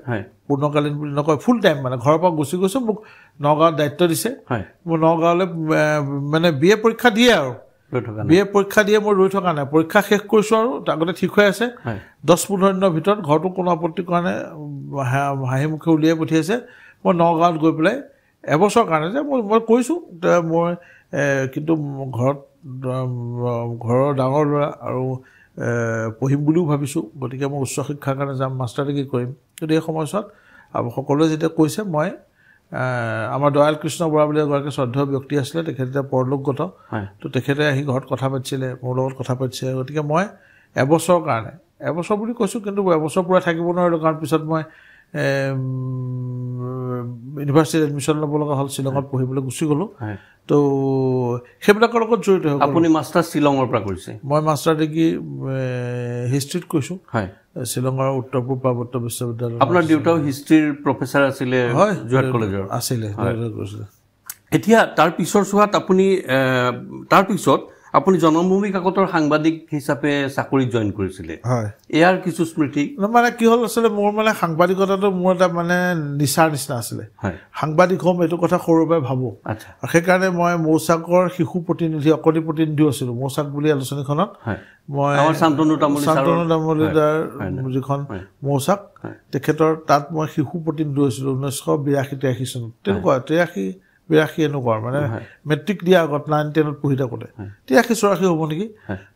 পূৰ্ণকালীন বুলি নকয় ফুল টাইম মানে ঘৰৰ পৰা গুচি গৈছোঁ মোক নগাঁৱত দায়িত্ব দিছে মোৰ নগাঁৱলৈ মানে BA পৰীক্ষা দিয়ে আৰু BA পৰীক্ষা দিয়ে মই ৰৈ থকা নাই পৰীক্ষা শেষ কৰিছোঁ আৰু আগতে ঠিক হৈ আছে 10-15 দিনৰ ভিতৰত ঘৰটো কোনো আপত্তি কৰা নাই হাঁহি মুখে উলিয়াই পঠিয়াইছে মই নগাঁৱত গৈ পেলাই এবছৰ কাৰণে যে মই কৈছোঁ মই কিন্তু ঘৰৰ ডাঙৰ ল'ৰা আৰু পঢ়িম বুলিও ভাবিছোঁ গতিকে মই উচ্চ শিক্ষাৰ কাৰণে যাম মাষ্টাৰ ডিগ্ৰী কৰিম কিন্তু এই সময়ছোৱাত সকলোৱে যেতিয়া কৈছে মই আমাৰ দয়াল কৃষ্ণ বৰা বুলি এগৰাকী শ্ৰদ্ধেয় ব্যক্তি আছিলে তেখেতে এতিয়া পৰলোকগত তো তেখেতে আহি ঘৰত কথা পাতিছিলে মোৰ লগত কথা পাতিছে গতিকে মই এবছৰৰ কাৰণে এবছৰ বুলি কৈছোঁ কিন্তু এবছৰ পূৰা থাকিব নোৱাৰিলোঁ কাৰণ পিছত মই ইউনিভাৰ্চিটিত এডমিশ্যন ল'ব লগা হ'ল শ্বিলঙত পঢ়িবলৈ গুচি গ'লোঁ তো সেইবিলাকৰ লগত জড়িত হৈ আপুনি মাষ্টাৰ শ্বিলঙৰ পৰা কৰিছে মই মাষ্টাৰ ডিগ্ৰী হিষ্ট্ৰীত কৈছোঁ শ্বিলঙৰ উত্তৰ পূব পাৰ্বত্য বিশ্ববিদ্যালয় আপোনাৰ দেউতাও হিষ্ট্ৰীৰ প্ৰফেচাৰ আছিলে যোৰহাট কলেজৰ আছিলে এতিয়া তাৰ পিছৰ চোৱাত আপুনি জনমভূমি কাকতৰ সাংবাদিক হিচাপে চাকৰিত জইন কৰিছিলে ইয়াৰ কিছু স্মৃতি মানে কি হ'ল আছিলে মোৰ মানে সাংবাদিকতাটো মোৰ এটা মানে নিচাৰ নিচিনা আছিলে সাংবাদিক হ'ম এইটো কথা সৰুৰ পৰাই ভাবোঁ আৰু সেইকাৰণে মই মৌচাকৰ শিশু প্ৰতিনিধি অকণি প্ৰতিনিধিও আছিলোঁ মৌচাক বুলি আলোচনীখনত মই শান্তনু তামুলীদাৰ যিখন মৌচাক তেখেতৰ তাত মই শিশু প্ৰতিনিধি হৈছিলোঁ 1982-83 চনত তেনেকুৱা 83-82 এনেকুৱা মানে মেট্ৰিক দিয়াৰ আগত 9-10ত পঢ়ি থাকোঁতে 83-84 হ'ব নেকি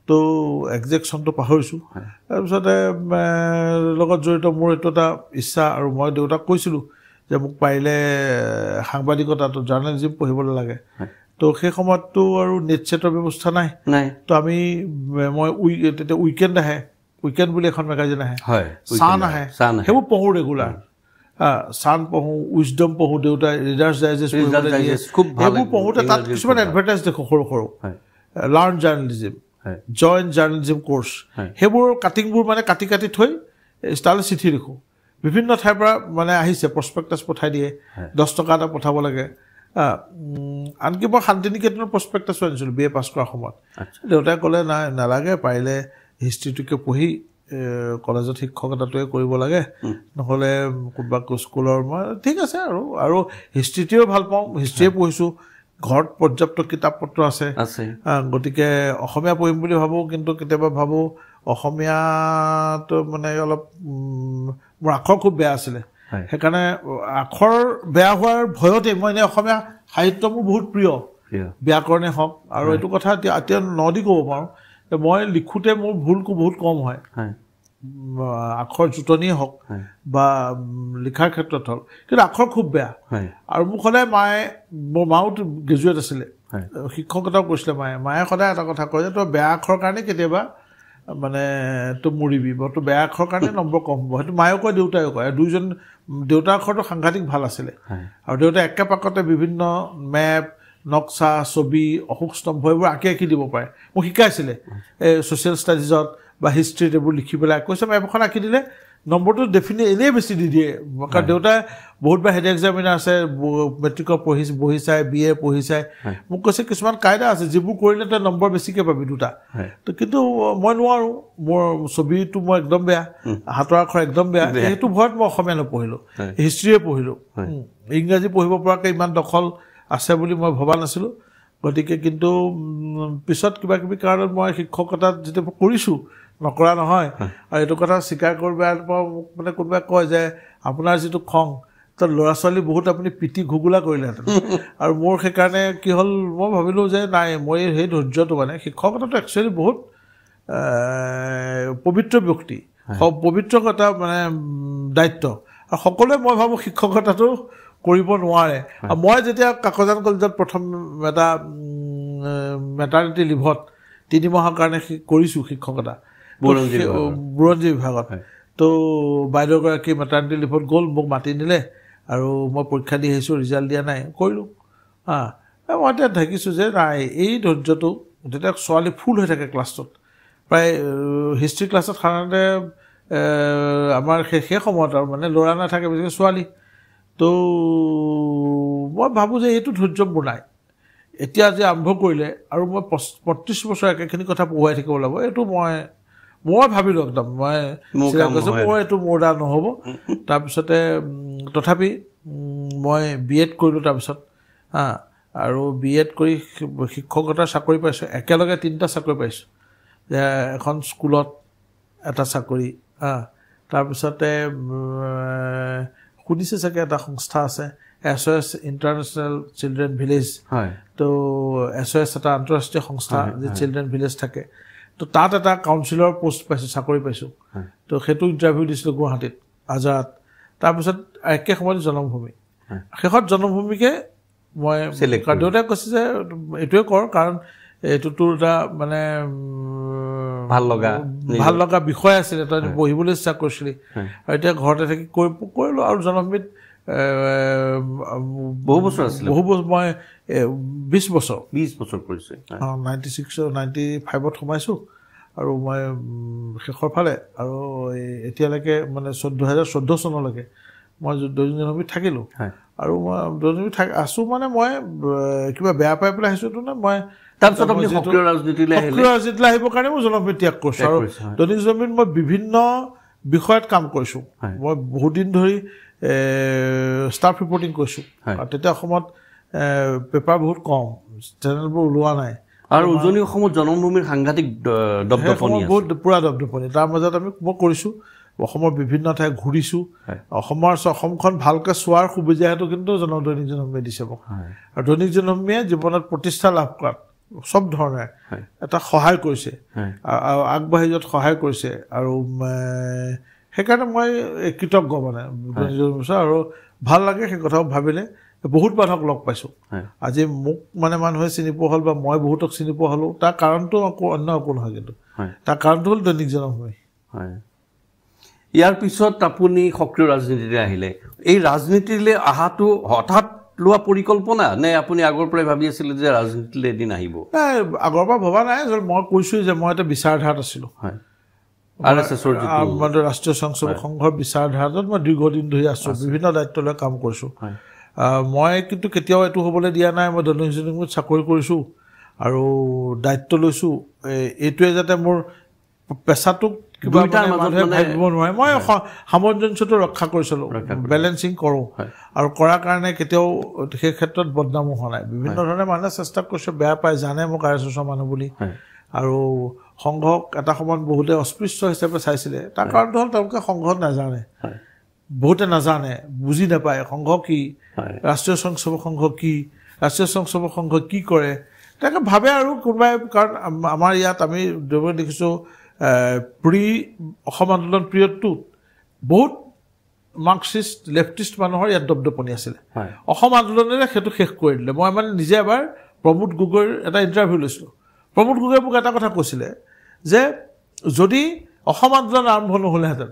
তো একজেক্ট চনটো পাহৰিছোঁ তাৰপিছতে লগত জড়িত মোৰ এইটো এটা ইচ্ছা আৰু মই দেউতাক কৈছিলোঁ যে মোক পাৰিলে সাংবাদিকতাটো জাৰ্নেলিজিম পঢ়িবলৈ লাগে তো সেই সময়ততো আৰু নেট ছেটৰ ব্যৱস্থা নাই তো মই তেতিয়া উইকেণ্ড বুলি এখন মেগাজিন আহে চান আহে সেইবোৰ পঢ়োঁ ৰেগুলাৰ চান পঢ়োঁ উইজডম পঢ়োঁ দেউতাই ৰিডাৰ্ছ ডাইজেষ্ট সেইবোৰ পঢ়োঁতে তাত কিছুমান এডভাৰটাইজ দেখোঁ সৰু সৰু learn journalism join journalism course সেইবোৰ কাটিংবোৰ মানে কাটি কাটি থৈ ষ্টাইলত চিঠি লিখোঁ বিভিন্ন ঠাইৰ পৰা মানে আহিছে প্ৰস্পেক্টাছ পঠাই দিয়ে 10 টকা এটা পঠাব লাগে আনকি মই শান্তিনিকেতনৰ প্ৰস্পেক্টাছো আনিছিলোঁ BA পাছ কৰাৰ সময়ত দেউতাই ক'লে নাই নালাগে পাৰিলে হিষ্ট্ৰীটোকে পঢ়ি কলেজত শিক্ষকতাটোৱে কৰিব লাগে নহ'লে কোনোবা স্কুলৰ মই ঠিক আছে আৰু হিষ্ট্ৰীটোৱে ভাল পাওঁ হিষ্ট্ৰীয়ে পঢ়িছোঁ ঘৰত পৰ্যাপ্ত কিতাপ পত্ৰ আছে গতিকে অসমীয়া পঢ়িম বুলি ভাবোঁ কিন্তু কেতিয়াবা ভাবোঁ অসমীয়াটো মানে অলপ মোৰ আখৰ খুব বেয়া আছিলে সেইকাৰণে আখৰ বেয়া হোৱাৰ ভয়তে মই এনেই অসমীয়া সাহিত্য মোৰ বহুত প্ৰিয় ব্যাকৰণে হওক আৰু এইটো কথা এতিয়া নদি ক'ব পাৰোঁ মই লিখোঁতে মোৰ ভুলটো বহুত কম হয় আখৰ জোটনিয়ে হওক বা লিখাৰ ক্ষেত্ৰত হওক কিন্তু আখৰ খুব বেয়া আৰু মোক সদায় মোৰ মাও গ্ৰেজুৱেট আছিলে শিক্ষকতাও কৰিছিলে মায়ে সদায় এটা কথা কয় যে তই বেয়া আখৰ কাৰণে কেতিয়াবা মানে তই মৰিবি বা তই বেয়া আখৰ কাৰণে নম্বৰ কম হ'ব সেইটো মায়েও কয় দেউতায়ো কয় আৰু দুইজন দেউতাৰ আখৰটো সাংঘাতিক ভাল আছিলে আৰু দেউতাই একে পাকতে বিভিন্ন মেপ নক্সা ছবি অশোক স্তম্ভ এইবোৰ আঁকি দিব পাৰে মোক শিকাইছিলে এই ছ'চিয়েল ষ্টাডিজত বা হিষ্ট্ৰীত এইবোৰ লিখি পেলাই কৈছে মেপ এখন আঁকি দিলে নম্বৰটো এনেই বেছি দি দিয়ে কাৰণ দেউতাই বহুতবাৰ হেড এক্সামিনাৰ আছে মেট্ৰিকৰ বহি চাই BA পঢ়ি চাই মোক কৈছে কিছুমান কাইদা আছে যিবোৰ কৰিলে তই নম্বৰ বেছিকৈ পাবি দুটা তো কিন্তু মই নোৱাৰোঁ মোৰ ছবিটো মই একদম বেয়া হাতৰ আখৰ একদম বেয়া সেইটো ভয়ত মই অসমীয়া নপঢ়িলোঁ হিষ্ট্ৰীয়ে পঢ়িলোঁ ইংৰাজী পঢ়িব পৰাকৈ ইমান দখল আছে বুলি মই ভবা নাছিলোঁ গতিকে কিন্তু পিছত কিবা কিবি কাৰণত মই শিক্ষকতাত যেতিয়া কৰিছোঁ নকৰা নহয় আৰু এইটো কথা স্বীকাৰ কৰিব মোক মানে কোনোবাই কয় যে আপোনাৰ যিটো খং তো ল'ৰা ছোৱালী বহুত আপুনি পিটি ঘুগুলা কৰিলেহেঁতেন আৰু মোৰ সেইকাৰণে কি হ'ল মই ভাবিলোঁ যে নাই মই সেই ধৈৰ্যটো মানে শিক্ষকতাটো একচুৱেলি বহুত পবিত্ৰ ব্যক্তি পবিত্ৰ এটা মানে দায়িত্ব আৰু সকলোৱে মই ভাবোঁ শিক্ষকতাটো কৰিব নোৱাৰে মই যেতিয়া কাকজান কলেজত প্ৰথম এটা মেটাৰনিটি লিভত 3 মাহৰ কাৰণে কৰিছোঁ শিক্ষকতা বুৰঞ্জী বিভাগত তো বাইদেউগৰাকী মেটাৰনিটি লিভত গ'ল মোক মাতি নিলে আৰু মই পৰীক্ষা দি আহিছোঁ ৰিজাল্ট দিয়া নাই কৰিলোঁ মই এতিয়া দেখিছোঁ যে নাই এই ধৈৰ্যটো যেতিয়া ছোৱালী ফুল হৈ থাকে ক্লাছটোত প্ৰায় হিষ্ট্ৰী ক্লাছত সাধাৰণতে আমাৰ সেই সময়ত আৰু মানে ল'ৰা নাথাকে বেছিকৈ ছোৱালী তো মই ভাবোঁ যে এইটো ধৈৰ্য মোৰ নাই এতিয়া যে আৰম্ভ কৰিলে আৰু মই 35 বছৰ একেখিনি কথা পঢ়ুৱাই থাকিব লাগিব এইটো মই ভাবিলোঁ একদম মই এইটো মোৰ দ্বাৰা নহ'ব তাৰপিছতে তথাপি মই BEd কৰিলোঁ তাৰপিছত আৰু BEd কৰি শিক্ষকতাৰ চাকৰি পাইছোঁ একেলগে 3টা চাকৰি পাইছোঁ যে এখন স্কুলত এটা চাকৰি তাৰপিছতে শুনিছে চাগে এটা সংস্থা আছে SOS ইণ্টাৰনেশ্যনেল চিলড্ৰেন ভিলেজ তো SOS এটা আন্তঃৰাষ্ট্ৰীয় সংস্থা যে চিলড্ৰেন ভিলেজ থাকে তো তাত এটা কাউন্সিলৰ পোষ্ট পাইছোঁ চাকৰি পাইছোঁ তো সেইটো ইণ্টাৰভিউ দিছিলোঁ গুৱাহাটীত আজাৰাত তাৰপিছত একে সময়ত জন্মভূমি শেষত জন্মভূমিকে মই দেউতাই কৈছে যে এইটোৱে কৰ কাৰণ এইটো তোৰ এটা মানে ভাল লগা বিষয় আছিলে তই পঢ়িবলৈ ইচ্ছা কৰিছিলি আৰু এতিয়া ঘৰতে থাকি কৰিলোঁ আৰু জন্মভূমিত বহু বছৰ আছিলে মই 20 বছৰ কৰিছোঁ 95ত সোমাইছোঁ আৰু মই শেষৰ ফালে আৰু এতিয়ালৈকে মানে 2014 চনলৈকে মই দৈনিক জনমভূমিত থাকিলোঁ আৰু মই দৈনিক আছোঁ মানে মই কিবা বেয়া পাই পেলাই আহিছোঁতো নে মই তাৰপিছত আপুনি সক্ৰিয় ৰাজনীতিলৈ আহিবৰ কাৰণে মই জনমভূমি ত্যাগ কৰিছোঁ আৰু দৈনিক জনমভূমিত মই বিভিন্ন বিষয়ত কাম কৰিছোঁ মই বহুত দিন ধৰি ষ্টাফ ৰিপৰ্টিং কৰিছোঁ আৰু তেতিয়া অসমত পেপাৰ বহুত কম চেনেলবোৰ ওলোৱা নাই আৰু উজনি অসমত জন্মভূমিৰ সাংঘাতিক দপদপনি বহুত পুৰা দপদপনি তাৰ মাজত মই কৰিছোঁ অসমৰ বিভিন্ন ঠাই ঘূৰিছোঁ অসমখন ভালকৈ চোৱাৰ সুবিধাটো কিন্তু দৈনিক জনমভূমিয়ে দিছে মোক আৰু দৈনিক জনমভূমিয়ে জীৱনত প্ৰতিষ্ঠা লাভ কৰাত সব ধৰণে এটা সহায় কৰিছে আগবাঢ়ি যোৱাত সহায় কৰিছে আৰু সেইকাৰণে মই কৃতজ্ঞ মানে আৰু ভাল লাগে সেই কথাও ভাবিলে বহুত মানুহক লগ পাইছোঁ আজি মোক মানে মানুহে চিনি পোৱা হ'ল বা মই বহুতক চিনি পোৱা হ'লোঁ তাৰ কাৰণটো অন্য একো নহয় কিন্তু তাৰ কাৰণটো হ'ল দৈনিক জনমভূমি ইয়াৰ পিছত আপুনি সক্ৰিয় ৰাজনীতিলৈ আহিলে এই ৰাজনীতিলৈ অহাটো হঠাৎ লোৱা পৰিকল্পনা নে আপুনি আগৰ পৰাই ভাবি আছিলে যে ৰাজনীতিলৈ এদিন আহিব নাই আগৰ পৰা ভবা নাই মই কৈছোঁ যে মই এটা বিচাৰধাৰাত আছিলোঁ ৰাষ্ট্ৰীয় স্বয়ংসেৱক সংঘৰ বিচাৰধাৰাত মই দীৰ্ঘদিন ধৰি আছোঁ বিভিন্ন দায়িত্ব লৈ কাম কৰিছোঁ মই কিন্তু কেতিয়াও এইটো হ'বলৈ দিয়া নাই মই দৈনিক জনমভূমিত চাকৰি কৰিছোঁ আৰু দায়িত্ব লৈছোঁ এইটোৱে যাতে মোৰ পেচাটোক কিবা মানুহে ভাবিব নোৱাৰে মই সামঞ্জস্যটো ৰক্ষা কৰিছিলোঁ বেলেঞ্চিং কৰোঁ আৰু কৰাৰ কাৰণে কেতিয়াও সেই ক্ষেত্ৰত বদনামো হোৱা নাই বিভিন্ন ধৰণে মানুহে চেষ্টা কৰিছে বেয়া পায় জানে মোক RSS মানুহ বুলি আৰু সংঘক এটা সময়ত বহুতে অস্পৃশ্য হিচাপে চাইছিলে তাৰ কাৰণটো হ'ল তেওঁলোকে সংঘত নাজানে বহুতে নাজানে বুজি নাপায় সংঘ কি ৰাষ্ট্ৰীয় স্বয়ংসেৱক সংঘ কি ৰাষ্ট্ৰীয় স্বয়ংসেৱক সংঘ কি কৰে তাকে ভাবে আৰু কোনোবাই কাৰণ আমাৰ ইয়াত আমি দেখিছোঁ অসম আন্দোলন পিৰিয়ডটোত বহুত মাৰ্কছিষ্ট লেফটিষ্ট মানুহৰ ইয়াত দপদপনি আছিলে অসম আন্দোলনেৰে সেইটো শেষ কৰি দিলে মই মানে নিজে এবাৰ প্ৰমোদ গগৈৰ এটা ইণ্টাৰভিউ লৈছিলোঁ প্ৰমোদ গগৈয়ে মোক এটা কথা কৈছিলে যে যদি অসম আন্দোলন আৰম্ভ নহ'লেহেঁতেন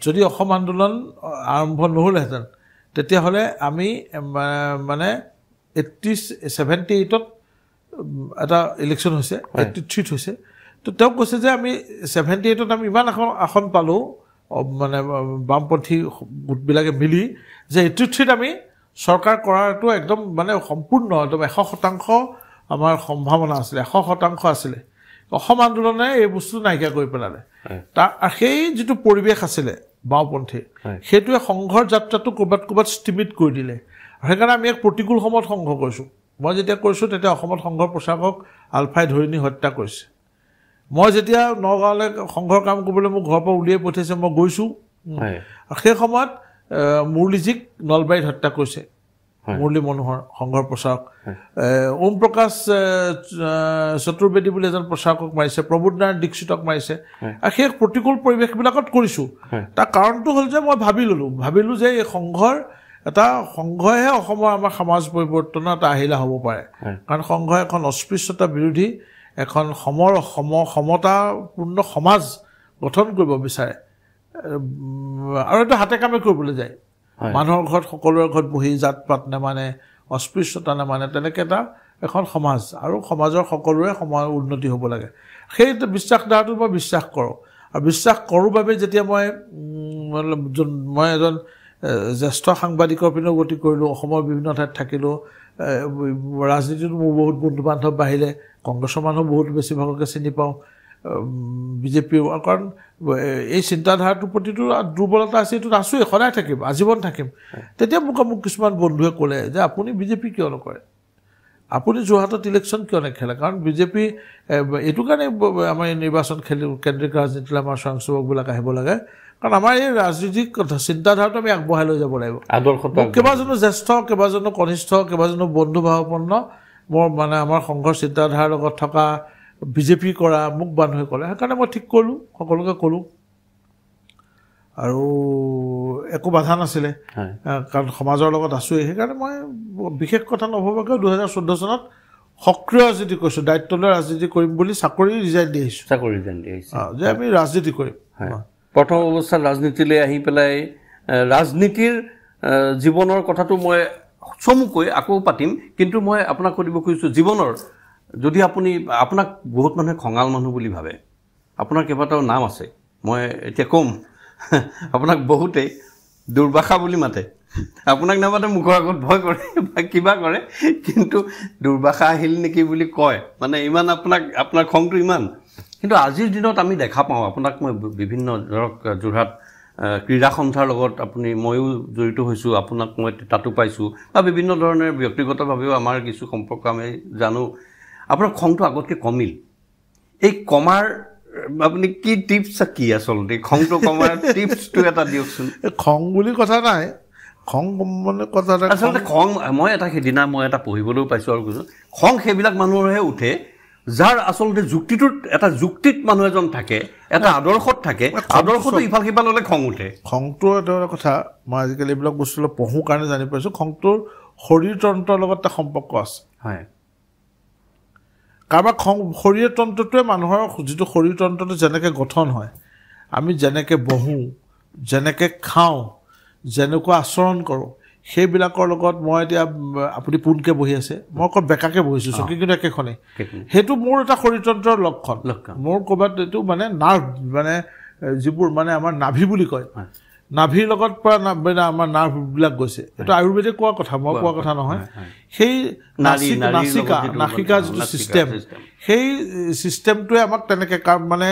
যদি অসম আন্দোলন আৰম্ভ নহ'লেহেঁতেন তেতিয়াহ'লে আমি মানে 78ত এটা ইলেকশ্যন হৈছে 83ত হৈছে তো তেওঁ কৈছে যে আমি 78ত আমি ইমান আসন পালোঁ মানে বামপন্থী গোটবিলাকে মিলি যে 83ত আমি চৰকাৰ কৰাটো একদম মানে সম্পূৰ্ণ একদম 100% আমাৰ সম্ভাৱনা আছিলে 100% আছিলে অসম আন্দোলনে এই বস্তু নাইকিয়া কৰি পেলালে তাৰ সেই যিটো পৰিৱেশ আছিলে বাওঁপন্থী সেইটোৱে সংঘৰ যাত্ৰাটো ক'ৰবাত ষ্টিমিট কৰি দিলে সেইকাৰণে আমি এক প্ৰতিকূল সময়ত সংঘ কৰিছোঁ মই যেতিয়া কৰিছোঁ তেতিয়া অসমত সংঘৰ প্ৰচাৰকক আলফাই ধৰি নি হত্যা কৰিছে মই যেতিয়া নগাঁৱলৈ সংঘৰ কাম কৰিবলৈ মোক ঘৰৰ পৰা উলিয়াই পঠিয়াইছে মই গৈছোঁ সেই সময়ত মুৰলীজীক নলবাৰীত হত্যা কৰিছে মুৰলী মনোহৰ সংঘৰ প্ৰচাৰক ওম প্ৰকাশ চতুৰ্বেদী বুলি এজন প্ৰচাৰকক মাৰিছে প্ৰবোধ নাৰায়ণ দীক্ষিতক মাৰিছে আৰু সেই প্ৰতিকূল পৰিৱেশবিলাকত কৰিছোঁ তাৰ কাৰণটো হ'ল যে মই ভাবিলোঁ যে এই সংঘহে অসমৰ আমাৰ সমাজ পৰিৱৰ্তনৰ এটা আহিলা হ'ব পাৰে কাৰণ সংঘ এখন অস্পৃশ্যতা বিৰোধী এখন সমতাপূৰ্ণ সমাজ গঠন কৰিব বিচাৰে আৰু এটা হাতে কামে কৰিবলৈ যায় মানুহৰ ঘৰত সকলোৰে ঘৰত বহি জাত পাত নেমানে অস্পৃশ্যতা নেমানে তেনেকৈ এখন সমাজ আৰু সমাজৰ সকলোৰে সময় উন্নতি হ'ব লাগে সেই বিশ্বাসধাৰাটো মই বিশ্বাস কৰোঁ আৰু বিশ্বাস কৰোঁ বাবে যেতিয়া মই এজন জ্যেষ্ঠ সাংবাদিকৰ পিনেও গতি কৰিলোঁ অসমৰ বিভিন্ন ঠাইত থাকিলোঁ ৰাজনীতিত মোৰ বহুত বন্ধু বান্ধৱ বাঢ়িলে কংগ্ৰেছৰ মানুহ বহুত বেছিভাগকে চিনি পাওঁ বিজেপিৰ কাৰণ এই চিন্তাধাৰাটোৰ প্ৰতিটো দুৰ্বলতা আছে এইটোত আছোঁৱেই সদায় থাকিম আজীৱন থাকিম তেতিয়া মোক কিছুমান বন্ধুৱে ক'লে যে আপুনি বিজেপি কিয় নকৰে আপুনি যোৰহাটত ইলেকশ্যন কিয় নেখেলে কাৰণ বিজেপি এইটো কাৰণে আমাৰ এই নিৰ্বাচন কেন্দ্ৰিক ৰাজনীতিলৈ আমাৰ স্বয়ংসেৱকবিলাক আহিব লাগে কাৰণ আমাৰ এই ৰাজনীতিক চিন্তাধাৰাটো আমি আগবঢ়াই লৈ যাব লাগিব কেইবাজনো জ্যেষ্ঠ কেইবাজনো কনিষ্ঠ কেইবাজনো বন্ধু ভাৱাপন্ন মোৰ মানে আমাৰ সংঘৰ চিন্তাধাৰাৰ লগত থকা বিজেপি কৰা মোক মানুহে ক'লে সেইকাৰণে মই ঠিক কৰিলোঁ সকলোকে ক'লোঁ আৰু একো বাধা নাছিলে কাৰণ সমাজৰ লগত আছোঁৱেই সেইকাৰণে মই বিশেষ কথা নভবাকৈ 2014 চনত সক্ৰিয় ৰাজনীতি কৰিছোঁ দায়িত্ব লৈ ৰাজনীতি কৰিম বুলি চাকৰি ৰিজাইন দি আহিছোঁ যে আমি ৰাজনীতি কৰিম প্ৰথম অৱস্থাত ৰাজনীতিলৈ আহি পেলাই ৰাজনীতিৰ জীৱনৰ কথাটো মই চমুকৈ আকৌ পাতিম কিন্তু মই আপোনাক সুধিব খুজিছোঁ জীৱনৰ যদি আপোনাক বহুত মানুহে খঙাল মানুহ বুলি ভাবে আপোনাৰ কেইবাটাও নাম আছে মই এতিয়া ক'ম আপোনাক বহুতেই দুৰ্বাসা বুলি মাতে আপোনাক নামাতে মুখৰ আগত ভয় কৰে বা কিবা কৰে কিন্তু দুৰ্বাসা আহিল নেকি বুলি কয় মানে ইমান আপোনাৰ খংটো ইমান কিন্তু আজিৰ দিনত আমি দেখা পাওঁ আপোনাক মই বিভিন্ন ধৰক যোৰহাট ক্ৰীড়া সন্থাৰ লগত ময়ো জড়িত হৈছোঁ আপোনাক মই তাতো পাইছোঁ বা বিভিন্ন ধৰণৰ ব্যক্তিগতভাৱেও আমাৰ কিছু সম্পৰ্ক আমি জানো আপোনাৰ খংটো আগতকৈ কমিল এই কমাৰ আপুনি কি টিপছ কি আচলতে খংটো কমাৰ টিপছটো এটা দিয়কচোন খং বুলি কথা নাই খং মানে কথা আচলতে খং মই সেইদিনা এটা পঢ়িবলৈও পাইছোঁ আৰু কৈছোঁ খং সেইবিলাক মানুহৰহে উঠে যাৰ আচলতে যুক্তিত মানুহ এজন থাকে এটা আদৰ্শত থাকে আদৰ্শটো ইফাল সিফাল হ'লে খং উঠে খংটো এটা কথা মই আজিকালি এইবিলাক বস্তু পঢ়োঁ কাৰণে জানি পাইছোঁ খংটোৰ শৰীৰতন্ত্ৰৰ লগত এটা সম্পৰ্ক আছে হয় কাৰোবাৰ শৰীৰতন্ত্ৰটোৱে মানুহৰ যিটো শৰীৰতন্ত্ৰটো যেনেকৈ গঠন হয় আমি যেনেকৈ বহোঁ যেনেকৈ খাওঁ যেনেকুৱা আচৰণ কৰোঁ সেইবিলাকৰ লগত মই এতিয়া আপুনি পোনকৈ বহি আছে মই অকল বেকাকৈ বহিছোঁ চকী কিন্তু একেখনেই সেইটো মোৰ এটা শৰীৰতন্ত্ৰৰ লক্ষণ মোৰ ক'ৰবাত এইটো মানে নাৰ্ভ মানে যিবোৰ মানে আমাৰ নাভি বুলি কয় নাভিৰ লগত পৰা আমাৰ নাৰ্ভবিলাক গৈছে এইটো আয়ুৰ্বেদে কোৱা কথা মই কোৱা কথা নহয় সেই নাসিকা যিটো ছিষ্টেম সেই ছিষ্টেমটোৱে আমাক তেনেকৈ মানে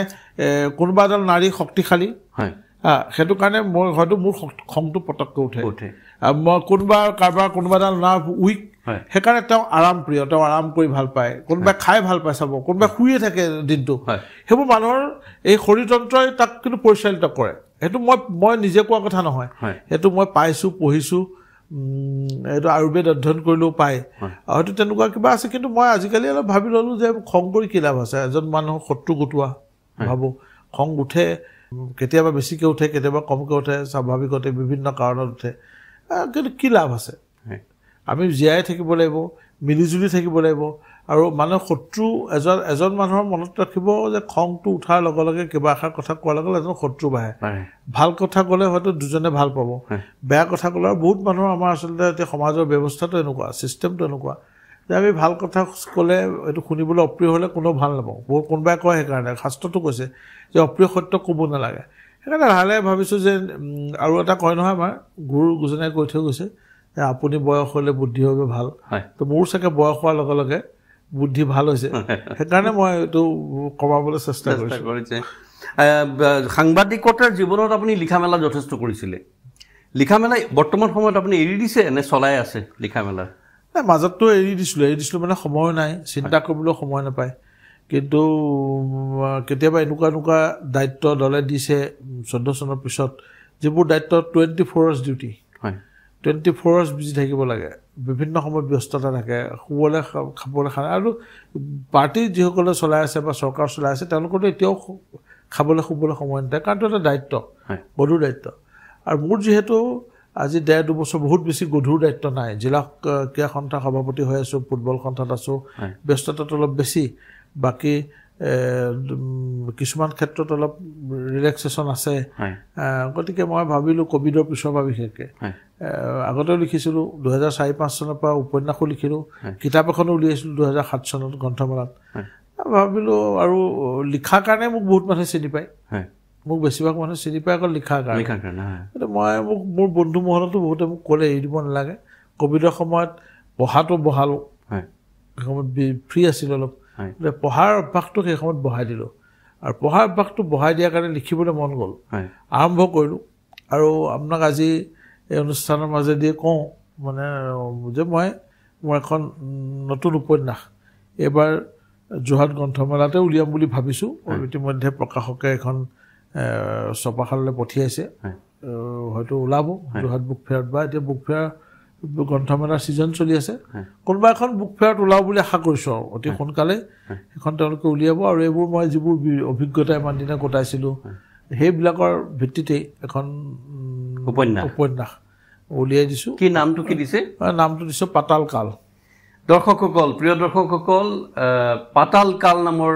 কোনোবা এডাল নাৰী শক্তিশালী সেইটো কাৰণে মই হয়তো মোৰ খংটো পটককৈ উঠে মই কোনোবা এডাল নাৰ্ভ উইক সেইকাৰণে তেওঁ আৰামপ্ৰিয় তেওঁ আৰাম কৰি ভাল পায় কোনোবাই খাই ভাল পায় চাব কোনোবাই শুয়ে থাকে দিনটো সেইবোৰ মানুহৰ এই শৰীৰতন্ত্ৰই তাক কিন্তু পৰিচালিত কৰে সেইটো মই নিজে কোৱা কথা নহয় সেইটো মই পাইছোঁ পঢ়িছোঁ এইটো আয়ুৰ্বেদ অধ্যয়ন কৰিলেও পায় হয়তো তেনেকুৱা কিবা আছে কিন্তু মই আজিকালি অলপ ভাবি ল'লোঁ যে খং কৰি কি লাভ আছে এজন মানুহৰ শত্ৰু গোটোৱা ভাবোঁ খং উঠে কেতিয়াবা বেছিকৈ উঠে কেতিয়াবা কমকৈ উঠে স্বাভাৱিকতে বিভিন্ন কাৰণত উঠে কিন্তু কি লাভ আছে আমি জীয়াই থাকিব লাগিব মিলিজুলি থাকিব লাগিব আৰু মানুহৰ শত্ৰু এজন মানুহৰ মনত ৰাখিব যে খংটো উঠাৰ লগে লগে কিবা এষাৰ কথা কোৱাৰ লগে লগে এজন শত্ৰু বাঢ়ে ভাল কথা ক'লে হয়তো দুজনে ভাল পাব বেয়া কথা ক'লে বহুত মানুহৰ আমাৰ আচলতে এতিয়া সমাজৰ ব্যৱস্থাটো এনেকুৱা ছিষ্টেমটো এনেকুৱা যে আমি ভাল কথা ক'লে এইটো শুনিবলৈ অপ্ৰিয় হ'লে কোনেও ভাল নাপাওঁ বহুত কোনোবাই কয় সেইকাৰণে শাস্ত্ৰটো কৈছে যে অপ্ৰিয় সত্য ক'ব নালাগে সেইকাৰণে লাহে ভাবিছোঁ যে আৰু এটা কয় নহয় আমাৰ গুৰু গুজনাই কৈ থৈ গৈছে যে আপুনি বয়স হ'লে বুদ্ধি হ'ব ভাল তো মোৰ চাগে বয়স হোৱাৰ লগে লগে বুদ্ধি ভাল হৈছে সেইকাৰণে মই এইটো কমাবলৈ চেষ্টা কৰিছোঁ সাংবাদিকতাৰ জীৱনত আপুনি লিখা মেলা যথেষ্ট কৰিছিলে লিখা মেলা বৰ্তমান সময়ত আপুনি এৰি দিছে নে চলাই আছে লিখা মেলা নাই মাজততো এৰি দিছিলোঁ মানে সময় নাই চিন্তা কৰিবলৈ সময় নাপায় কিন্তু কেতিয়াবা এনেকুৱা দায়িত্ব দলে দিছে 14 চনৰ পিছত যিবোৰ দায়িত্ব 24 আৱাৰ্ছ ডিউটি 24 আৱাৰ্ছ বিজি থাকিব লাগে বিভিন্ন সময়ত ব্যস্ততা থাকে শুবলৈ খাবলৈ খানা আৰু পাৰ্টি যিসকলে চলাই আছে বা চৰকাৰ চলাই আছে তেওঁলোকৰতো এতিয়াও খাবলৈ শুবলৈ সময় নাথাকে কাৰণ এইটো এটা দায়িত্ব গধুৰ দায়িত্ব আৰু মোৰ যিহেতু আজি 1.5-2 বছৰ বহুত বেছি গধুৰ দায়িত্ব নাই জিলা ক্ৰীড়া সন্থাৰ সভাপতি হৈ আছোঁ ফুটবল সন্থাত আছোঁ ব্যস্ততাটো অলপ বেছি বাকী কিছুমান ক্ষেত্ৰত অলপ ৰিলেক্সেশ্যন আছে গতিকে মই ভাবিলোঁ ক'ভিডৰ পিছৰ পৰা বিশেষকৈ আগতেও লিখিছিলোঁ 2004-05 চনৰ পৰা উপন্যাসো লিখিলোঁ কিতাপ এখনো উলিয়াইছিলোঁ 2007 চনত গ্ৰন্থমেলাত ভাবিলোঁ আৰু লিখাৰ কাৰণে মোক বহুত মানুহে চিনি পায় মোক বেছিভাগ মানুহে চিনি পায় অকল লিখাৰ কাৰণে মই মোৰ বন্ধু মহলতো বহুতে মোক ক'লে এৰি দিব নালাগে ক'ভিডৰ সময়ত পঢ়াটো বঢ়ালোঁ সময়ত ফ্ৰী আছিল অলপ পঢ়াৰ অভ্যাসটো সেই সময়ত বঢ়াই দিলোঁ আৰু পঢ়াৰ অভ্যাসটো বঢ়াই দিয়াৰ কাৰণে লিখিবলৈ মন গ'ল আৰম্ভ কৰিলোঁ আৰু আপোনাক আজি এই অনুষ্ঠানৰ মাজেদি কওঁ মানে যে মোৰ এখন নতুন উপন্যাস এইবাৰ যোৰহাট গ্ৰন্থমেলাতে উলিয়াম বুলি ভাবিছোঁ ইতিমধ্যে প্ৰকাশকে এখন ছপাশাললৈ পঠিয়াইছে হয়তো ওলাব যোৰহাট বুক ফেয়াৰত বা এতিয়া বুক ফেয়াৰ গ্ৰন্থমেলাৰ ছিজন চলি আছে কোনোবা এখন বুক ফেয়াৰত ওলাব বুলি আশা কৰিছোঁ আৰু অতি সোনকালে সেইখন তেওঁলোকে উলিয়াব আৰু এইবোৰ মই যিবোৰ অভিজ্ঞতা ইমান দিনে কটাইছিলোঁ সেইবিলাকৰ ভিত্তিতেই এখন উপন্যাস উলিয়াই দিছোঁ কি নামটো কি দিছে নামটো দিছোঁ পাতাল কাল দৰ্শকসকল প্ৰিয় দৰ্শকসকল পাতাল কাল নামৰ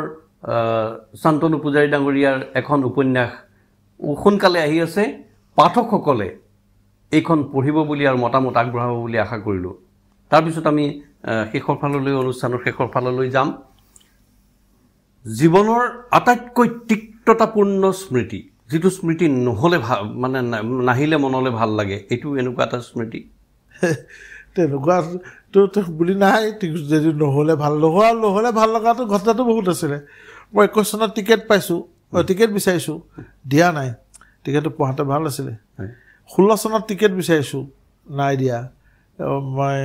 শান্তনু পূজাৰী ডাঙৰীয়াৰ এখন উপন্যাস সোনকালে আহি আছে পাঠকসকলে এইখন পঢ়িব বুলি আৰু মতামত আগবঢ়াব বুলি আশা কৰিলোঁ তাৰপিছত আমি শেষৰ ফাললৈ অনুষ্ঠানৰ শেষৰ ফাললৈ যাম জীৱনৰ আটাইতকৈ তিক্ততাপূৰ্ণ স্মৃতি যিটো স্মৃতি নহ'লে মানে নাহিলে মনলৈ ভাল লাগে এইটো এনেকুৱা এটা স্মৃতি তেনেকুৱাটো বুলি নাই যদি নহ'লে ভাল লগাটো ঘটনাটো বহুত আছিলে মই 21 চনত টিকেট পাইছোঁ টিকেট বিচাৰিছোঁ দিয়া নাই টিকেটটো পঢ়াতে ভাল আছিলে 16 চনত টিকেট বিচাৰিছোঁ নাই দিয়া মই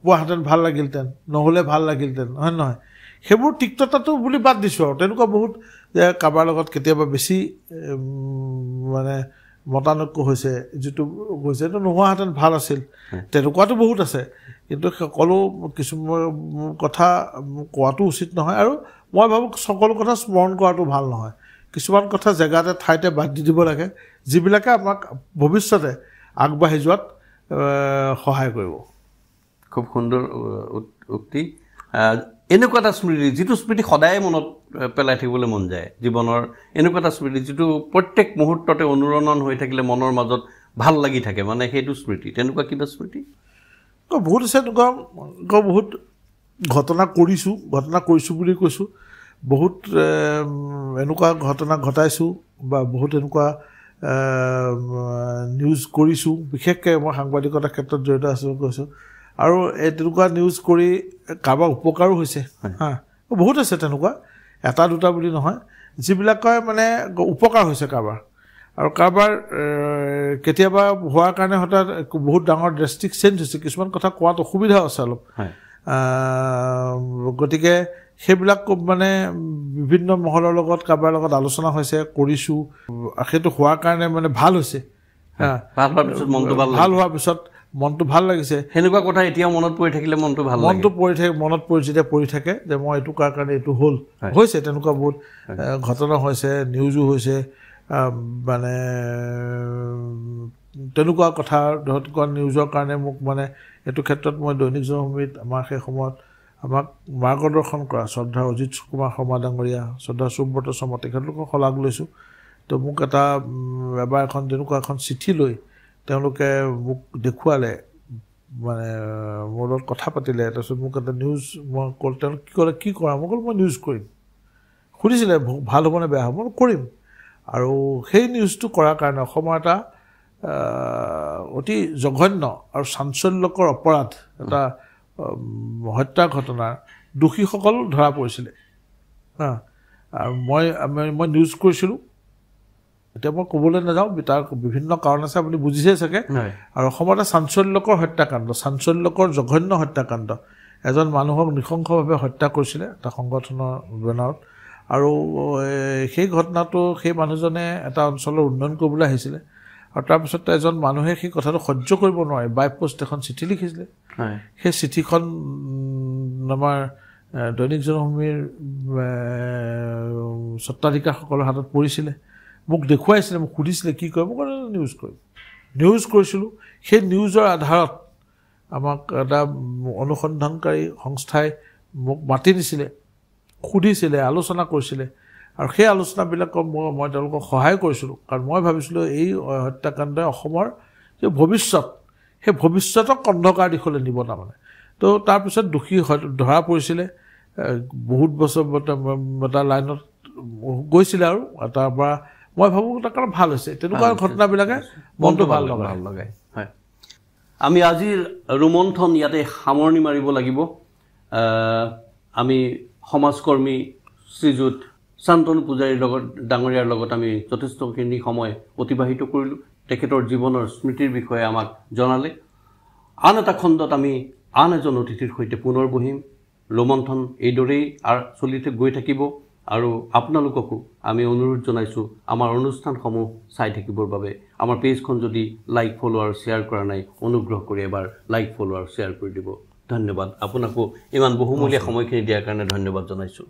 পোৱাহেঁতেন ভাল লাগিলহেঁতেন নহ'লে ভাল লাগিলহেঁতেন হয় নহয় সেইবোৰ তিক্ততাটো বুলি বাদ দিছোঁ আৰু তেনেকুৱা বহুত যে কাৰোবাৰ লগত কেতিয়াবা বেছি মানে মতানৈক্য হৈছে যিটো হৈছে এইটো নোহোৱাহেঁতেন ভাল আছিল তেনেকুৱাতো বহুত আছে কিন্তু সকলো কিছুমান কথা কোৱাটো উচিত নহয় আৰু মই ভাবোঁ সকলো কথা স্মৰণ কৰাটো ভাল নহয় কিছুমান কথা জেগাতে ঠাইতে বাদ দি দিব লাগে যিবিলাকে আমাক ভৱিষ্যতে আগবাঢ়ি যোৱাত সহায় কৰিব খুব সুন্দৰ উক্তি এনেকুৱা এটা স্মৃতি যিটো স্মৃতি সদায় মনত পেলাই থাকিবলৈ মন যায় জীৱনৰ এনেকুৱা এটা স্মৃতি যিটো প্ৰত্যেক মুহূৰ্ততে অনুৰণন হৈ থাকিলে মনৰ মাজত ভাল লাগি থাকে মানে সেইটো স্মৃতি তেনেকুৱা কিবা স্মৃতি বহুত আছে এনেকুৱা বহুত ঘটনা কৰিছোঁ বুলি কৈছোঁ বহুত এনেকুৱা ঘটনা ঘটাইছোঁ বা বহুত এনেকুৱা নিউজ কৰিছোঁ বিশেষকৈ মই সাংবাদিকতাৰ ক্ষেত্ৰত জড়িত আছোঁ কৈছোঁ আৰু এই তেনেকুৱা নিউজ কৰি কাৰোবাৰ উপকাৰো হৈছে বহুত আছে তেনেকুৱা এটা দুটা বুলি নহয় যিবিলাকে মানে উপকাৰ হৈছে কাৰোবাৰ আৰু কাৰোবাৰ কেতিয়াবা হোৱাৰ কাৰণে হঠাৎ বহুত ডাঙৰ ড্ৰেষ্টিক চেঞ্জ হৈছে কিছুমান কথা কোৱাত অসুবিধা আছে অলপ গতিকে সেইবিলাক মানে বিভিন্ন মহলৰ লগত কাৰোবাৰ লগত আলোচনা হৈছে কৰিছোঁ সেইটো হোৱাৰ কাৰণে মানে ভাল হৈছে ভাল হোৱাৰ পিছত মনটো ভাল লাগিছে সেনেকুৱা কথা এতিয়াও মনত পৰি থাকিলে মনটো ভাল মনটো মনত যেতিয়া পৰি থাকে যে মই এইটো কাৰ কাৰণে এইটো হ'ল হৈছে তেনেকুৱা বহুত ঘটনা হৈছে নিউজো হৈছে মানে তেনেকুৱা কথা ধৰক নিউজৰ কাৰণে মোক মানে এইটো ক্ষেত্ৰত মই দৈনিক জনভূমিত আমাৰ সেই সময়ত আমাক মাৰ্গদৰ্শন কৰা শ্ৰদ্ধা অজিত কুমাৰ শৰ্মা ডাঙৰীয়া শ্ৰদ্ধা সুব্ৰত শৰ্মা তেখেতলোকক শলাগ লৈছোঁ তো মোক এবাৰ এখন তেনেকুৱা এখন চিঠি লৈ তেওঁলোকে মোক দেখুৱালে মানে মোৰ লগত কথা পাতিলে তাৰপিছত মোক এটা নিউজ মই ক'ল তেওঁলোক কি ক'লে কি কৰা মই ক'লো মই নিউজ কৰিম সুধিছিলে ভাল হ'বনে বেয়া হ'ব মই কৰিম আৰু সেই নিউজটো কৰাৰ কাৰণে অসমৰ এটা অতি জঘন্য আৰু চাঞ্চল্যকৰ অপৰাধ এটা হত্যা ঘটনাৰ দোষীসকল ধৰা পৰিছিলে আৰু মই নিউজ কৰিছিলোঁ এতিয়া মই ক'বলৈ নাযাওঁ তাৰ বিভিন্ন কাৰণ আছে আপুনি বুজিছে চাগে আৰু অসমৰ এটা চাঞ্চল্যকৰ হত্যাকাণ্ড চাঞ্চল্যকৰ জঘন্য হত্যাকাণ্ড এজন মানুহক নৃশংসভাৱে হত্যা কৰিছিলে এটা সংগঠনৰ বেনাৰত আৰু সেই ঘটনাটো সেই মানুহজনে এটা অঞ্চলৰ উন্নয়ন কৰিবলৈ আহিছিলে আৰু তাৰপিছত এজন মানুহে সেই কথাটো সহ্য কৰিব নোৱাৰে বাই পোষ্ট এখন চিঠি লিখিছিলে সেই চিঠিখন আমাৰ দৈনিক জনভূমিৰ স্বত্বাধিকাৰসকলৰ হাতত পৰিছিলে মোক দেখুৱাইছিলে মোক সুধিছিলে কি কৰিব মই নিউজ কৰিছিলোঁ সেই নিউজৰ আধাৰত আমাক এটা অনুসন্ধানকাৰী সংস্থাই মোক মাতি নিছিলে সুধিছিলে আলোচনা কৰিছিলে আৰু সেই আলোচনাবিলাকক মই তেওঁলোকক সহায় কৰিছিলোঁ কাৰণ মই ভাবিছিলোঁ এই হত্যাকাণ্ডই অসমৰ যে ভৱিষ্যত সেই ভৱিষ্যতক অন্ধকাৰ দিশলৈ নিব তাৰমানে তো তাৰপিছত দোষী ধৰা পৰিছিলে বহুত বছৰ এটা লাইনত গৈছিলে আৰু তাৰপৰা মই ভাবোঁ তাৰ কাৰণে ভাল হৈছে তেনেকুৱা ঘটনাবিলাকে মনটো ভাল লগায় হয় আমি আজিৰ ৰোমন্থন ইয়াতে সামৰণি মাৰিব লাগিব আমি সমাজকৰ্মী শ্ৰীযুত শান্তনু পূজাৰীৰ লগত ডাঙৰীয়াৰ লগত আমি যথেষ্টখিনি সময় অতিবাহিত কৰিলোঁ তেখেতৰ জীৱনৰ স্মৃতিৰ বিষয়ে আমাক জনালে আন এটা খণ্ডত আমি আন এজন অতিথিৰ সৈতে পুনৰ বহিম ৰোমন্থন এইদৰেই চলি গৈ থাকিব আৰু আপোনালোককো আমি অনুৰোধ জনাইছোঁ আমাৰ অনুষ্ঠানসমূহ চাই থাকিবৰ বাবে আমাৰ পেজখন যদি লাইক ফ'ল' আৰু শ্বেয়াৰ কৰা নাই অনুগ্ৰহ কৰি এবাৰ লাইক ফ'ল' আৰু শ্বেয়াৰ কৰি দিব ধন্যবাদ আপোনাকো ইমান বহুমূলীয়া সময়খিনি দিয়াৰ কাৰণে ধন্যবাদ জনাইছোঁ